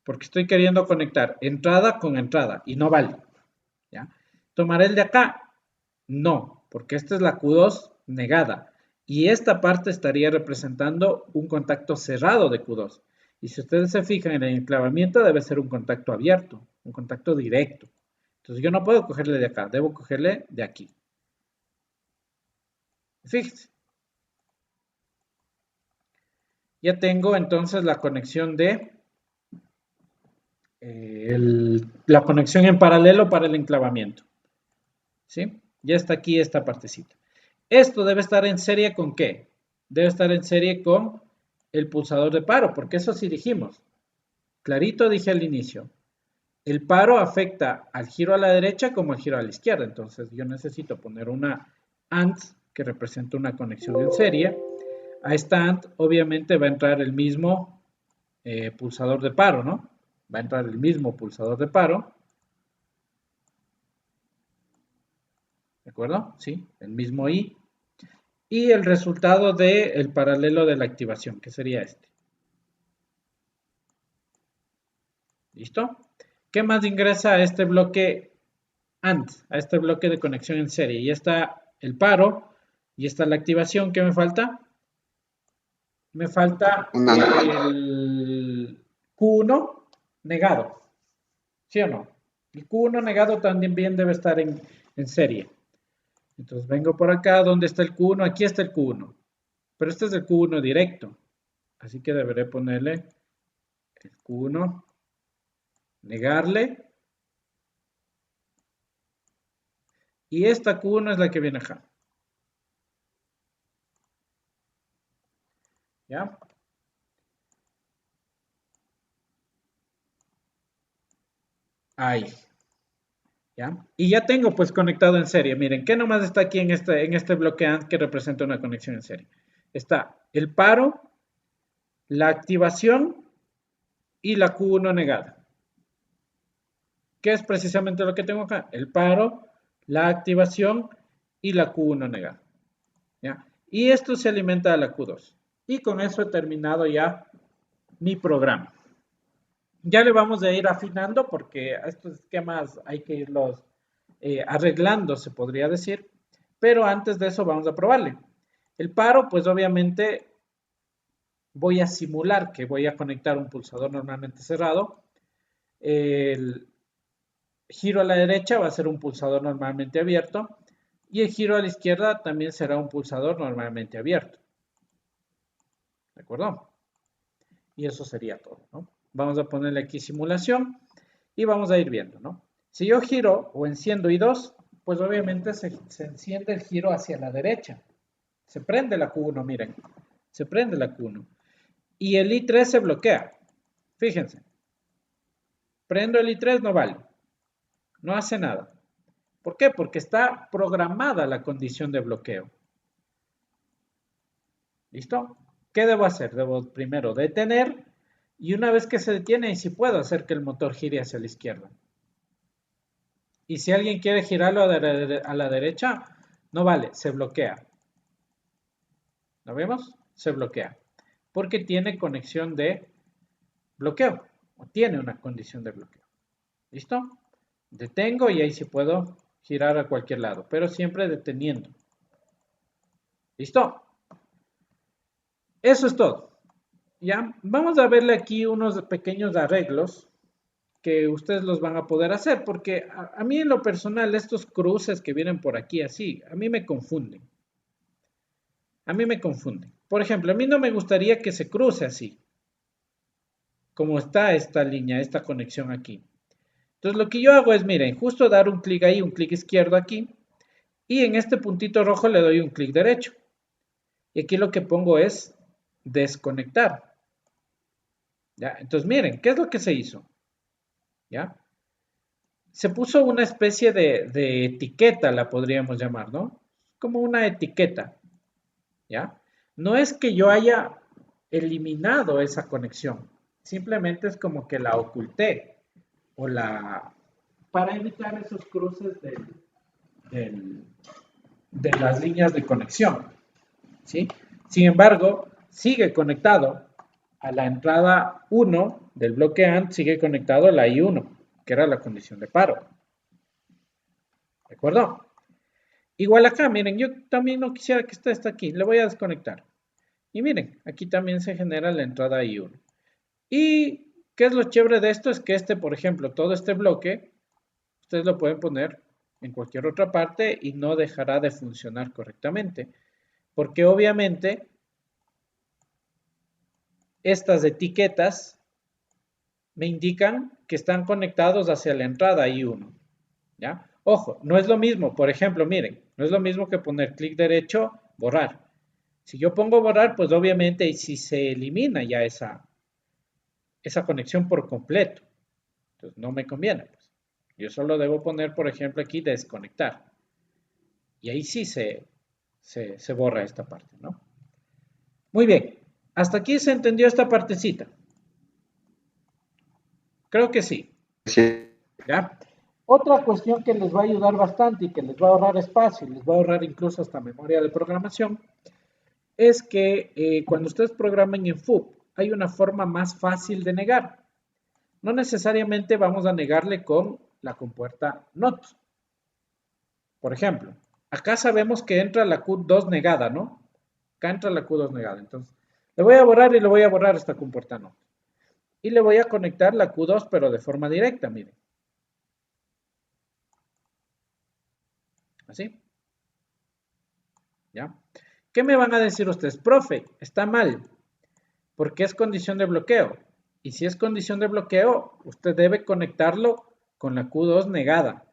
Speaker 1: porque estoy queriendo conectar entrada con entrada y no vale, ¿ya? ¿Tomaré el de acá? No, porque esta es la Q2 negada y esta parte estaría representando un contacto cerrado de Q2. Y si ustedes se fijan en el enclavamiento debe ser un contacto abierto, un contacto directo. Entonces yo no puedo cogerle de acá, debo cogerle de aquí. Fíjense. Ya tengo entonces la conexión de la conexión en paralelo para el enclavamiento. ¿Sí? Ya está aquí esta partecita. Esto debe estar en serie ¿con qué? Debe estar en serie con el pulsador de paro, porque eso sí dijimos. Clarito dije al inicio. El paro afecta al giro a la derecha como al giro a la izquierda. Entonces yo necesito poner una AND que representa una conexión en serie. A esta AND obviamente va a entrar el mismo pulsador de paro, ¿no? Va a entrar el mismo pulsador de paro. ¿De acuerdo? Sí, el mismo I. Y el resultado del paralelo de la activación, que sería este. ¿Listo? ¿Qué más ingresa a este bloque AND, a este bloque de conexión en serie? Ya está el paro y está la activación. ¿Qué me falta? Me falta el Q1 negado. ¿Sí o no? El Q1 negado también debe estar en serie. Entonces vengo por acá. ¿Dónde está el Q1? Aquí está el Q1. Pero este es el Q1 directo. Así que deberé ponerle el Q1, negarle. Y esta Q1 es la que viene acá. ¿Ya? Ahí. ¿Ya? Y ya tengo pues conectado en serie. Miren, ¿qué nomás está aquí en este bloque AND que representa una conexión en serie? Está el paro, la activación y la Q1 negada. ¿Qué es precisamente lo que tengo acá? El paro, la activación y la Q1 negada. ¿Ya? Y esto se alimenta a la Q2. Y con eso he terminado ya mi programa. Ya le vamos a ir afinando porque a estos esquemas hay que irlos arreglando, se podría decir. Pero antes de eso vamos a probarle. El paro, pues obviamente voy a simular que voy a conectar un pulsador normalmente cerrado. El giro a la derecha va a ser un pulsador normalmente abierto. Y el giro a la izquierda también será un pulsador normalmente abierto. ¿De acuerdo? Y eso sería todo, ¿no? Vamos a ponerle aquí simulación y vamos a ir viendo, ¿no? Si yo giro o enciendo I2, pues obviamente se enciende el giro hacia la derecha. Se prende la Q1, miren. Se prende la Q1. Y el I3 se bloquea. Fíjense. Prendo el I3, no vale. No hace nada. ¿Por qué? Porque está programada la condición de bloqueo. ¿Listo? ¿Qué debo hacer? Debo primero detener y una vez que se detiene, si puedo hacer que el motor gire hacia la izquierda. Y si alguien quiere girarlo a la derecha, no vale, se bloquea. ¿Lo vemos? Se bloquea. Porque tiene conexión de bloqueo. O tiene una condición de bloqueo. ¿Listo? Detengo y ahí sí puedo girar a cualquier lado. Pero siempre deteniendo. ¿Listo? Eso es todo. Ya, vamos a verle aquí unos pequeños arreglos que ustedes los van a poder hacer, porque a mí en lo personal estos cruces que vienen por aquí así, a mí me confunden. A mí me confunden. Por ejemplo, a mí no me gustaría que se cruce así, como está esta línea, esta conexión aquí. Entonces lo que yo hago es, miren, justo dar un clic ahí, un clic izquierdo aquí, y en este puntito rojo le doy un clic derecho. Y aquí lo que pongo es desconectar. ¿Ya? Entonces miren, ¿qué es lo que se hizo? ¿Ya? Se puso una especie de etiqueta, la podríamos llamar, ¿no? Como una etiqueta, ¿ya? No es que yo haya eliminado esa conexión, simplemente es como que la oculté o para evitar esos cruces de las líneas de conexión, ¿sí? Sin embargo, sigue conectado a la entrada 1 del bloque AND, sigue conectado a la I1, que era la condición de paro. ¿De acuerdo? Igual acá, miren, yo también no quisiera que esté aquí, le voy a desconectar. Y miren, aquí también se genera la entrada I1. Y qué es lo chévere de esto es que por ejemplo, todo este bloque, ustedes lo pueden poner en cualquier otra parte y no dejará de funcionar correctamente. Porque obviamente estas etiquetas me indican que están conectados hacia la entrada I1. ¿Ya? Ojo, no es lo mismo, por ejemplo, miren, no es lo mismo que poner clic derecho, borrar. Si yo pongo borrar, pues obviamente si se elimina ya esa conexión por completo. Entonces no me conviene. Pues. Yo solo debo poner, por ejemplo, aquí desconectar. Y ahí sí se borra esta parte, ¿no? Muy bien. ¿Hasta aquí se entendió esta partecita? Creo que sí.
Speaker 2: Sí.
Speaker 1: ¿Ya? Otra cuestión que les va a ayudar bastante y que les va a ahorrar espacio y les va a ahorrar incluso hasta memoria de programación es que cuando ustedes programen en FUB hay una forma más fácil de negar. No necesariamente vamos a negarle con la compuerta NOT. Por ejemplo, acá sabemos que entra la Q2 negada, ¿no? Acá entra la Q2 negada. Entonces, le voy a borrar y le voy a borrar esta compuerta NOT. Y le voy a conectar la Q2, pero de forma directa, miren. Así. ¿Ya? ¿Qué me van a decir ustedes? Profe, está mal, porque es condición de bloqueo. Y si es condición de bloqueo, usted debe conectarlo con la Q2 negada.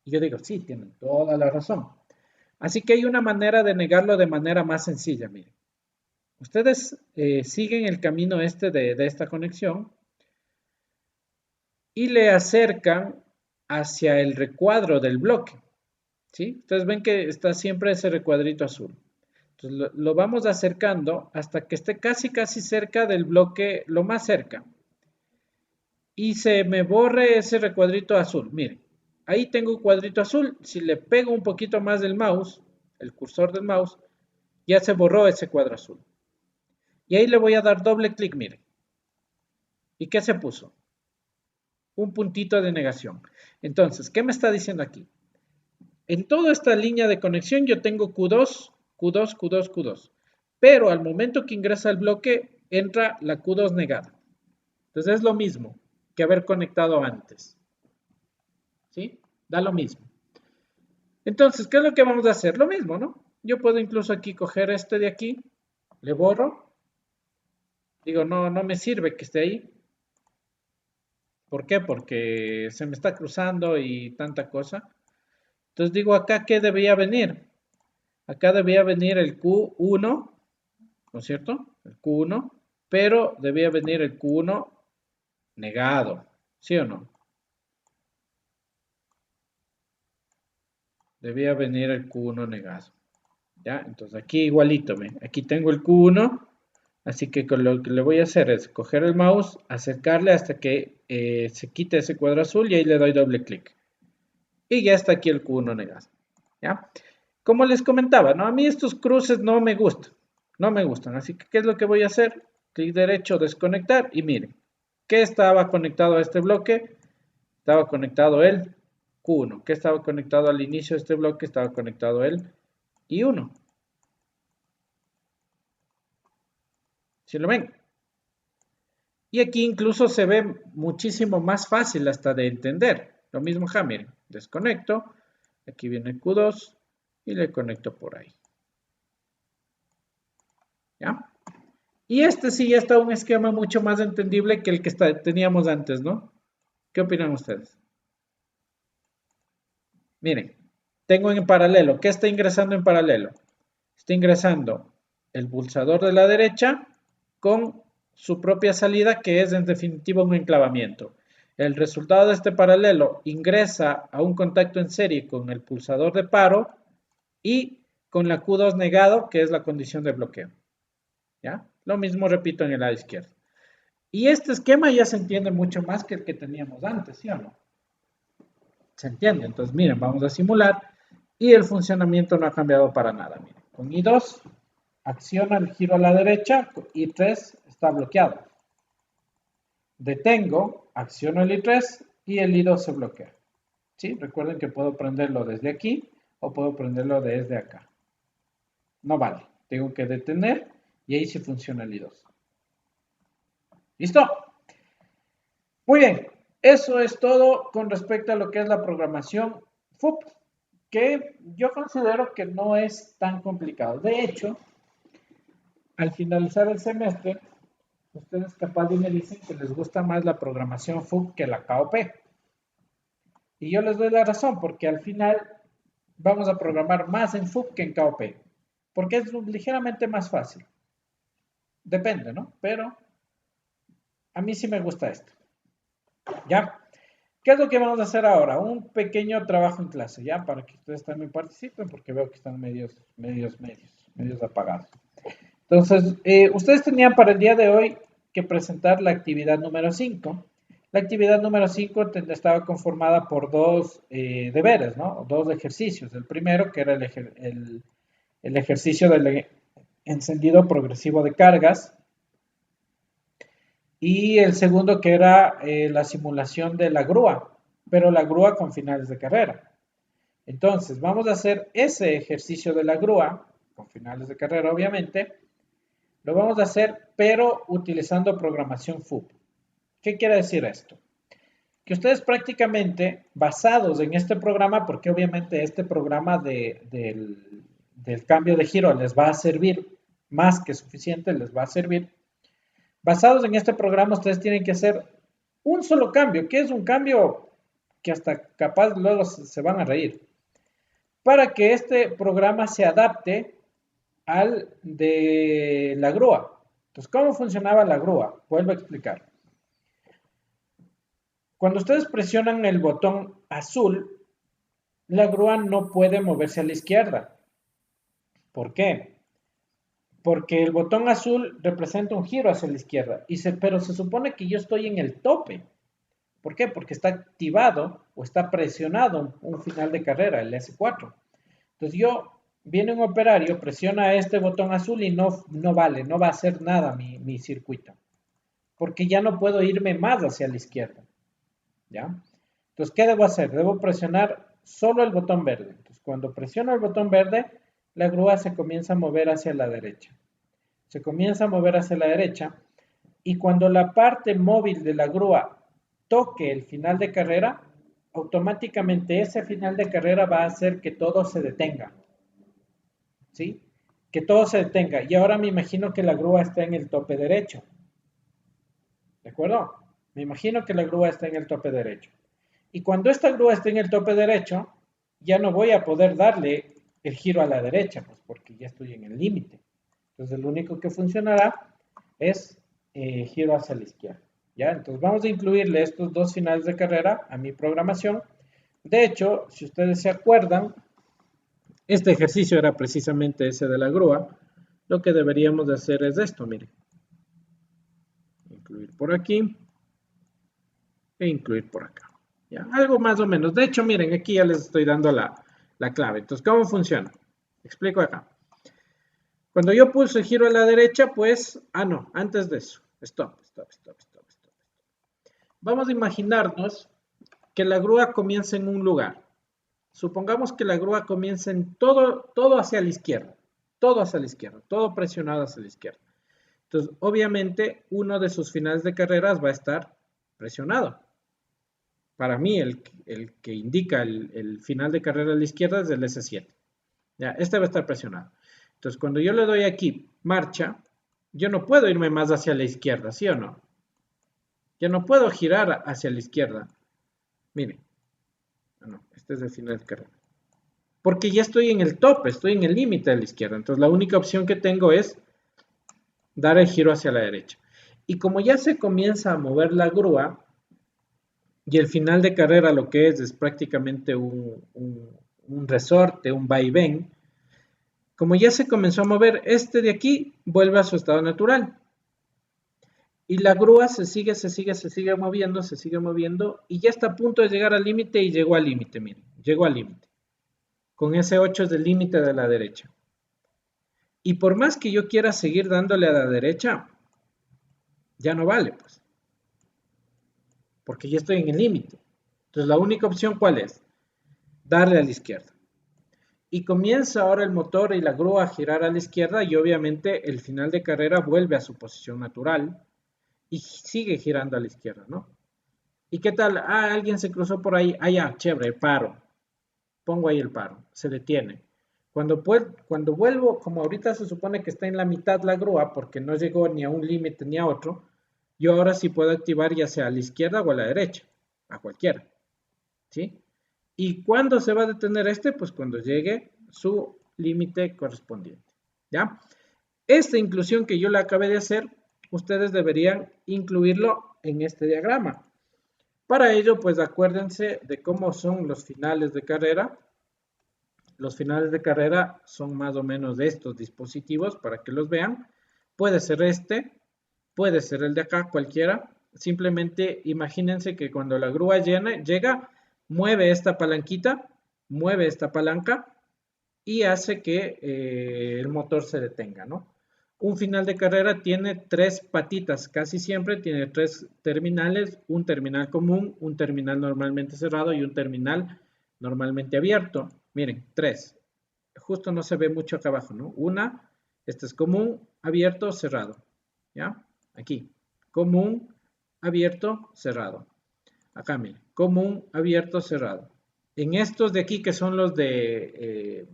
Speaker 1: Y yo digo, sí, tienen toda la razón. Así que hay una manera de negarlo de manera más sencilla, miren. Ustedes siguen el camino este de esta conexión y le acercan hacia el recuadro del bloque. ¿Sí? Ustedes ven que está siempre ese recuadrito azul. Entonces lo vamos acercando hasta que esté casi cerca del bloque, lo más cerca. Y se me borre ese recuadrito azul. Miren, ahí tengo un cuadrito azul. Si le pego un poquito más del mouse, el cursor del mouse, ya se borró ese cuadro azul. Y ahí le voy a dar doble clic, miren. ¿Y qué se puso? Un puntito de negación. Entonces, ¿qué me está diciendo aquí? En toda esta línea de conexión yo tengo Q2, Q2, Q2, Q2. Pero al momento que ingresa el bloque, entra la Q2 negada. Entonces es lo mismo que haber conectado antes. ¿Sí? Da lo mismo. Entonces, ¿qué es lo que vamos a hacer? Lo mismo, ¿no? Yo puedo incluso aquí coger este de aquí, le borro. Digo, no me sirve que esté ahí. ¿Por qué? Porque se me está cruzando y tanta cosa. Entonces digo, acá, ¿qué debía venir? Acá debía venir el Q1, ¿no es cierto? El Q1, pero debía venir el Q1 negado, ¿sí o no? Debía venir el Q1 negado, ¿ya? Entonces aquí igualito, ¿ven? Aquí tengo el Q1, así que lo que le voy a hacer es coger el mouse, acercarle hasta que se quite ese cuadro azul y ahí le doy doble clic. Y ya está aquí el Q1 negado, ¿ya? Como les comentaba, ¿no? A mí estos cruces no me gustan, no me gustan. Así que, ¿qué es lo que voy a hacer? Clic derecho, desconectar y miren, ¿qué estaba conectado a este bloque? Estaba conectado el Q1. ¿Qué estaba conectado al inicio de este bloque? Estaba conectado el I1. ¿Sí lo ven? Y aquí incluso se ve muchísimo más fácil hasta de entender. Lo mismo acá, miren, desconecto, aquí viene el Q2 y le conecto por ahí. ¿Ya? Y este sí ya está un esquema mucho más entendible que el que teníamos antes, ¿no? ¿Qué opinan ustedes? Miren, tengo en paralelo, ¿qué está ingresando en paralelo? Está ingresando el pulsador de la derecha con su propia salida, que es en definitiva un enclavamiento. El resultado de este paralelo ingresa a un contacto en serie con el pulsador de paro y con la Q2 negado, que es la condición de bloqueo. ¿Ya? Lo mismo repito en el lado izquierdo. Y este esquema ya se entiende mucho más que el que teníamos antes, ¿sí o no? Se entiende. Entonces, miren, vamos a simular y el funcionamiento no ha cambiado para nada. Miren, con I2 acciona el giro a la derecha, I3 está bloqueado. Detengo, acciono el I3 y el I2 se bloquea. ¿Sí? Recuerden que puedo prenderlo desde aquí o puedo prenderlo desde acá. No vale. Tengo que detener y ahí sí funciona el I2. ¿Listo? Muy bien. Eso es todo con respecto a lo que es la programación FUP, que yo considero que no es tan complicado. De hecho, al finalizar el semestre, ustedes capaz de me dicen que les gusta más la programación FUB que la KOP. Y yo les doy la razón, porque al final vamos a programar más en FUB que en KOP, porque es ligeramente más fácil. Depende, ¿no? Pero a mí sí me gusta esto. ¿Ya? ¿Qué es lo que vamos a hacer ahora? Un pequeño trabajo en clase, ¿ya? Para que ustedes también participen, porque veo que están medios apagados. Entonces, ustedes tenían para el día de hoy que presentar la actividad número 5. La actividad número 5 estaba conformada por dos deberes, ¿no? Dos ejercicios. El primero, que era el ejercicio del encendido progresivo de cargas, y el segundo que era la simulación de la grúa, pero la grúa con finales de carrera. Entonces, vamos a hacer ese ejercicio de la grúa, con finales de carrera obviamente, lo vamos a hacer, pero utilizando programación FUB. ¿Qué quiere decir esto? Que ustedes prácticamente, basados en este programa, porque obviamente este programa del cambio de giro les va a servir, más que suficiente, les va a servir. Basados en este programa, ustedes tienen que hacer un solo cambio, que es un cambio que hasta capaz luego se van a reír, para que este programa se adapte al de la grúa. Entonces, ¿cómo funcionaba la grúa? Vuelvo a explicar. Cuando ustedes presionan el botón azul, la grúa no puede moverse a la izquierda. ¿Por qué? Porque el botón azul representa un giro hacia la izquierda, pero se supone que yo estoy en el tope. ¿Por qué? Porque está activado o está presionado un final de carrera, el S4. Entonces viene un operario, presiona este botón azul y no vale, no va a hacer nada mi circuito. Porque ya no puedo irme más hacia la izquierda. ¿Ya? Entonces, ¿qué debo hacer? Debo presionar solo el botón verde. Entonces, cuando presiono el botón verde, la grúa se comienza a mover hacia la derecha. Se comienza a mover hacia la derecha y cuando la parte móvil de la grúa toque el final de carrera, automáticamente ese final de carrera va a hacer que todo se detenga. ¿Sí? Que todo se detenga. Y ahora me imagino que la grúa está en el tope derecho. ¿De acuerdo? Me imagino que la grúa está en el tope derecho. Y cuando esta grúa esté en el tope derecho, ya no voy a poder darle el giro a la derecha, pues porque ya estoy en el límite. Entonces, lo único que funcionará es giro hacia la izquierda. ¿Ya? Entonces, vamos a incluirle estos dos finales de carrera a mi programación. De hecho, si ustedes se acuerdan, este ejercicio era precisamente ese de la grúa. Lo que deberíamos de hacer es esto, miren. Incluir por aquí e incluir por acá. ¿Ya? Algo más o menos. De hecho, miren, aquí ya les estoy dando la clave. Entonces, ¿cómo funciona? Explico acá. Cuando yo pulso el giro a la derecha, pues, no, antes de eso. Stop. Vamos a imaginarnos que la grúa comienza en un lugar. Supongamos que la grúa comienza en todo hacia la izquierda. Todo hacia la izquierda. Todo presionado hacia la izquierda. Entonces, obviamente, uno de sus finales de carreras va a estar presionado. Para mí, el que indica el final de carrera a la izquierda es el S7. Ya, este va a estar presionado. Entonces, cuando yo le doy aquí, marcha, yo no puedo irme más hacia la izquierda, ¿sí o no? Yo no puedo girar hacia la izquierda. Miren. No, este es el final de carrera. Porque ya estoy en el tope, estoy en el límite de la izquierda. Entonces, la única opción que tengo es dar el giro hacia la derecha. Y como ya se comienza a mover la grúa, y el final de carrera lo que es prácticamente un resorte, un vaivén. Como ya se comenzó a mover, este de aquí vuelve a su estado natural. Y la grúa se sigue moviendo y ya está a punto de llegar al límite y llegó al límite, miren, llegó al límite. Con ese 8 es el límite de la derecha. Y por más que yo quiera seguir dándole a la derecha, ya no vale, pues. Porque ya estoy en el límite. Entonces la única opción, ¿cuál es? Darle a la izquierda. Y comienza ahora el motor y la grúa a girar a la izquierda y obviamente el final de carrera vuelve a su posición natural y sigue girando a la izquierda, ¿no? ¿Y qué tal? Alguien se cruzó por ahí. Ya, chévere, paro. Pongo ahí el paro. Se detiene. Cuando vuelvo, como ahorita se supone que está en la mitad la grúa, porque no llegó ni a un límite ni a otro, yo ahora sí puedo activar ya sea a la izquierda o a la derecha, a cualquiera, ¿sí? ¿Y cuándo se va a detener este? Pues cuando llegue su límite correspondiente, ¿ya? Esta inclusión que yo le acabé de hacer, ustedes deberían incluirlo en este diagrama. Para ello, pues acuérdense de cómo son los finales de carrera. Los finales de carrera son más o menos de estos dispositivos para que los vean. Puede ser este, puede ser el de acá, cualquiera. Simplemente imagínense que cuando la grúa llega, mueve esta palanquita, mueve esta palanca y hace que el motor se detenga, ¿no? Un final de carrera tiene tres patitas, casi siempre tiene tres terminales, un terminal común, un terminal normalmente cerrado y un terminal normalmente abierto. Miren, tres. Justo no se ve mucho acá abajo, ¿no? Una, este es común, abierto, cerrado. ¿Ya? Aquí, común, abierto, cerrado. Acá, miren, común, abierto, cerrado. En estos de aquí, que son los de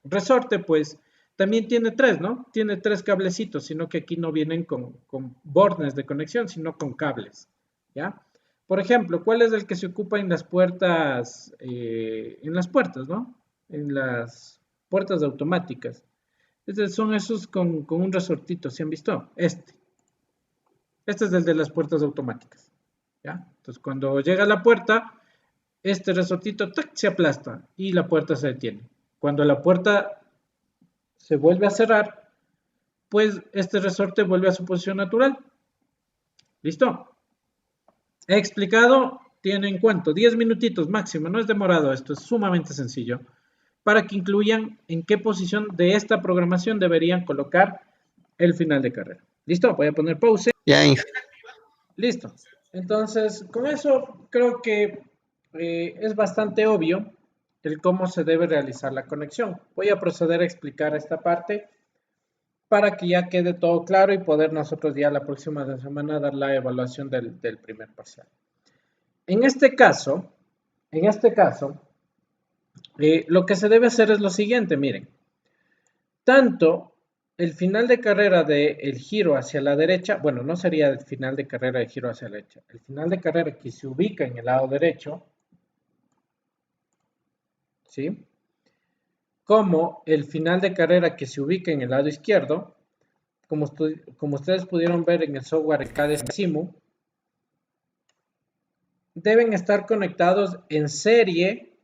Speaker 1: resorte, pues también tiene tres, ¿no? Tiene tres cablecitos, sino que aquí no vienen con bornes de conexión, sino con cables, ¿ya? Por ejemplo, ¿cuál es el que se ocupa en las puertas, ¿no? En las puertas automáticas. Son esos con un resortito, ¿se han visto? Este es el de las puertas automáticas, ¿ya? Entonces, cuando llega a la puerta, este resortito ¡tac!, se aplasta y la puerta se detiene. Cuando la puerta se vuelve a cerrar, pues este resorte vuelve a su posición natural. ¿Listo? He explicado, tienen cuánto, 10 minutitos máximo, no es demorado esto, es sumamente sencillo, para que incluyan en qué posición de esta programación deberían colocar el final de carrera. ¿Listo? Voy a poner pause.
Speaker 3: Ya,
Speaker 1: Listo. Entonces, con eso creo que es bastante obvio el cómo se debe realizar la conexión. Voy a proceder a explicar esta parte para que ya quede todo claro y poder nosotros ya la próxima semana dar la evaluación del primer parcial. En este caso, lo que se debe hacer es lo siguiente, miren. Tanto el final de carrera del giro hacia la derecha, bueno, no sería el final de carrera de giro hacia la derecha, el final de carrera que se ubica en el lado derecho, ¿sí? Como el final de carrera que se ubica en el lado izquierdo, como ustedes pudieron ver en el software CADE-SIMU, deben estar conectados en serie,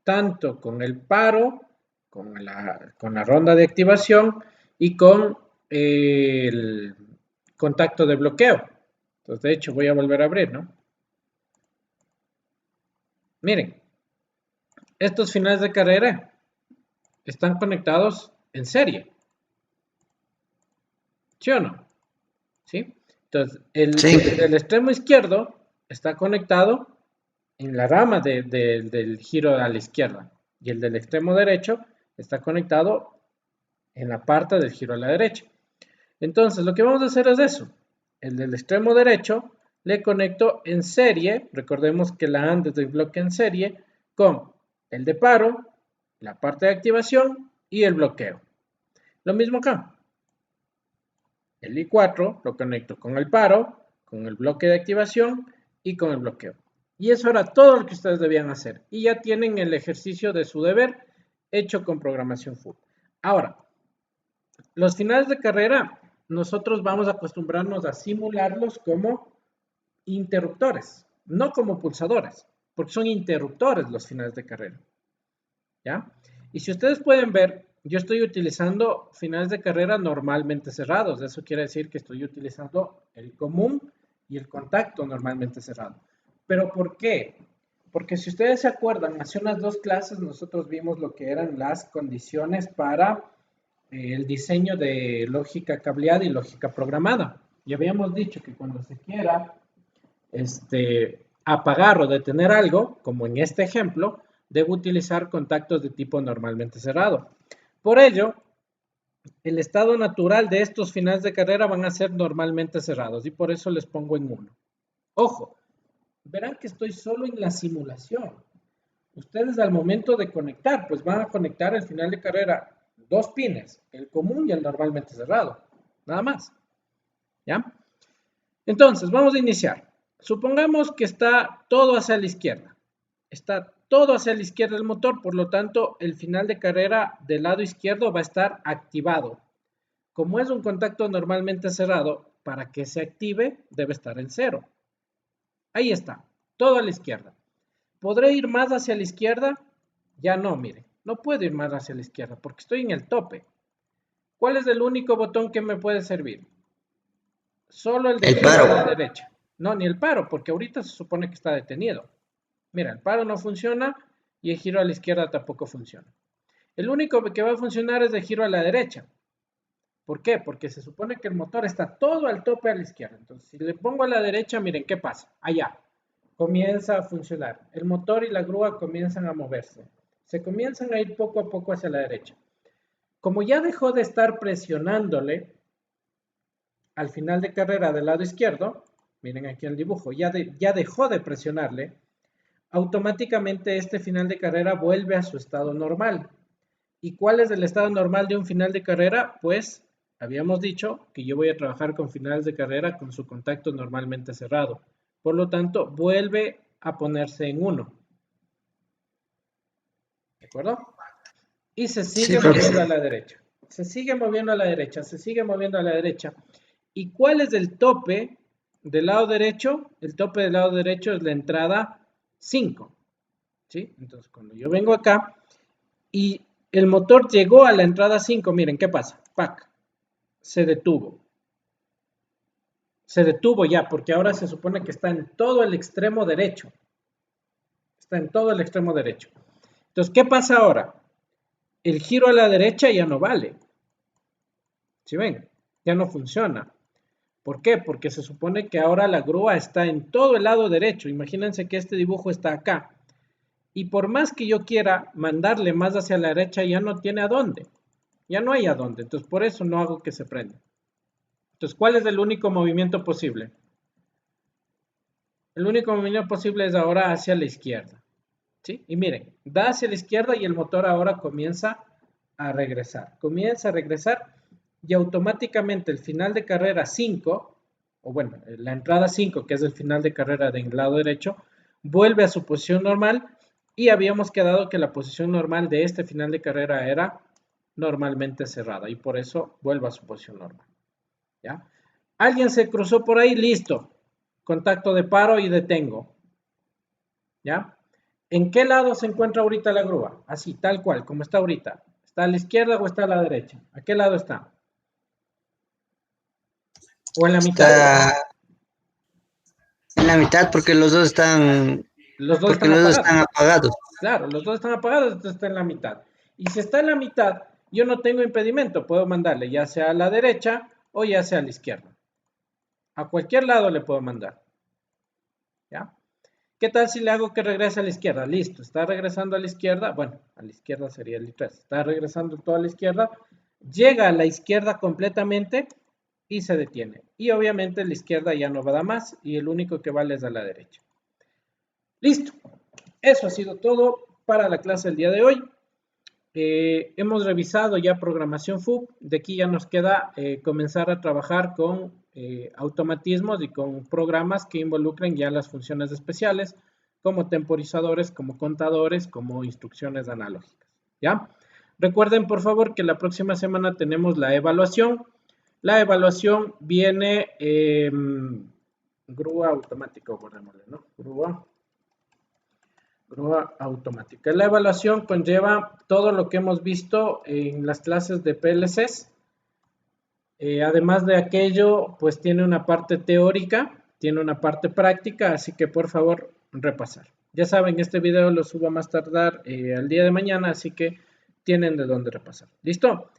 Speaker 1: tanto con el paro, con la ronda de activación y con el contacto de bloqueo. Entonces, de hecho, voy a volver a abrir, ¿no? Miren, estos finales de carrera están conectados en serie. ¿Sí o no? ¿Sí? Entonces, el extremo izquierdo está conectado en la rama del giro a la izquierda y el del extremo derecho está conectado en la parte del giro a la derecha. Entonces, lo que vamos a hacer es eso. El del extremo derecho le conecto en serie, recordemos que la AND es del bloque en serie, con el de paro, la parte de activación y el bloqueo. Lo mismo acá. El I4 lo conecto con el paro, con el bloque de activación y con el bloqueo. Y eso era todo lo que ustedes debían hacer. Y ya tienen el ejercicio de su deber hecho con programación full. Ahora, los finales de carrera, nosotros vamos a acostumbrarnos a simularlos como interruptores, no como pulsadores, porque son interruptores los finales de carrera. ¿Ya? Y si ustedes pueden ver, yo estoy utilizando finales de carrera normalmente cerrados. Eso quiere decir que estoy utilizando el común y el contacto normalmente cerrado. ¿Pero por qué? Porque si ustedes se acuerdan, hace unas dos clases nosotros vimos lo que eran las condiciones para el diseño de lógica cableada y lógica programada. Y habíamos dicho que cuando se quiera apagar o detener algo, como en este ejemplo, debo utilizar contactos de tipo normalmente cerrado. Por ello, el estado natural de estos finales de carrera van a ser normalmente cerrados y por eso les pongo en 1. Ojo, verán que estoy solo en la simulación. Ustedes al momento de conectar, pues van a conectar al final de carrera dos pines, el común y el normalmente cerrado, nada más, ¿ya? Entonces, vamos a iniciar. Supongamos que está todo hacia la izquierda. Está todo hacia la izquierda del motor, por lo tanto, el final de carrera del lado izquierdo va a estar activado. Como es un contacto normalmente cerrado, para que se active debe estar en cero. Ahí está, todo a la izquierda. ¿Podré ir más hacia la izquierda? Ya no, mire, no puedo ir más hacia la izquierda porque estoy en el tope. ¿Cuál es el único botón que me puede servir? Solo el de
Speaker 4: El
Speaker 1: giro a la
Speaker 4: paro.
Speaker 1: derecha. No, ni el paro, porque ahorita se supone que está detenido. Mira, el paro no funciona y el giro a la izquierda tampoco funciona. El único que va a funcionar es el giro a la derecha. ¿Por qué? Porque se supone que el motor está todo al tope a la izquierda. Entonces, si le pongo a la derecha, miren qué pasa. Allá comienza a funcionar. El motor y la grúa comienzan a moverse. Se comienzan a ir poco a poco hacia la derecha. Como ya dejó de estar presionándole al final de carrera del lado izquierdo, miren aquí el dibujo, ya dejó de presionarle, automáticamente este final de carrera vuelve a su estado normal. ¿Y cuál es el estado normal de un final de carrera? Pues habíamos dicho que yo voy a trabajar con finales de carrera con su contacto normalmente cerrado. Por lo tanto, vuelve a ponerse en 1. ¿De acuerdo? Y se
Speaker 4: Sí,
Speaker 1: sigue
Speaker 4: profe.
Speaker 1: moviendo a la derecha. Se sigue moviendo a la derecha, se sigue moviendo a la derecha. ¿Y cuál es el tope del lado derecho? El tope del lado derecho es la entrada 5. ¿Sí? Entonces, cuando yo vengo acá y el motor llegó a la entrada 5, miren, ¿qué pasa? ¡Pac! Se detuvo. Se detuvo ya, porque ahora se supone que está en todo el extremo derecho. Está en todo el extremo derecho. Entonces, ¿qué pasa ahora? El giro a la derecha ya no vale. ¿Sí ven? Ya no funciona. ¿Por qué? Porque se supone que ahora la grúa está en todo el lado derecho. Imagínense que este dibujo está acá. Y por más que yo quiera mandarle más hacia la derecha, ya no tiene a dónde. Ya no hay a dónde. Entonces, por eso no hago que se prenda. Entonces, ¿cuál es el único movimiento posible? El único movimiento posible es ahora hacia la izquierda. ¿Sí? Y miren, da hacia la izquierda y el motor ahora comienza a regresar. Comienza a regresar y automáticamente el final de carrera 5, o bueno, la entrada 5, que es el final de carrera del lado derecho, vuelve a su posición normal y habíamos quedado que la posición normal de este final de carrera era normalmente cerrada y por eso vuelve a su posición normal. ¿Ya? Alguien se cruzó por ahí, listo. Contacto de paro y detengo. ¿Ya? ¿En qué lado se encuentra ahorita la grúa? Así, tal cual, como está ahorita. ¿Está a la izquierda o está a la derecha? ¿A qué lado está? ¿O en la mitad?
Speaker 4: Está en la mitad porque los dos están,
Speaker 1: Los dos
Speaker 4: porque
Speaker 1: están
Speaker 4: los dos
Speaker 1: apagados.
Speaker 4: están apagados.
Speaker 1: Claro, los dos están apagados, entonces está en la mitad. Y si está en la mitad, yo no tengo impedimento. Puedo mandarle ya sea a la derecha o ya sea a la izquierda. A cualquier lado le puedo mandar. ¿Ya? ¿Qué tal si le hago que regrese a la izquierda? Listo, está regresando a la izquierda. Bueno, a la izquierda sería el I3. Está regresando todo a la izquierda. Llega a la izquierda completamente y se detiene. Y obviamente la izquierda ya no va a dar más y el único que vale es a la derecha. Listo. Eso ha sido todo para la clase del día de hoy. Hemos revisado ya programación FUB. De aquí ya nos queda comenzar a trabajar con automatismos y con programas que involucren ya las funciones especiales, como temporizadores, como contadores, como instrucciones analógicas. ¿Ya? Recuerden, por favor, que la próxima semana tenemos la evaluación. La evaluación viene grúa automática, borrémosle, ¿no? Grúa automática. La evaluación conlleva todo lo que hemos visto en las clases de PLCs. Además de aquello, pues tiene una parte teórica, tiene una parte práctica, así que por favor repasar. Ya saben, este video lo subo a más tardar al día de mañana, así que tienen de dónde repasar. ¿Listo?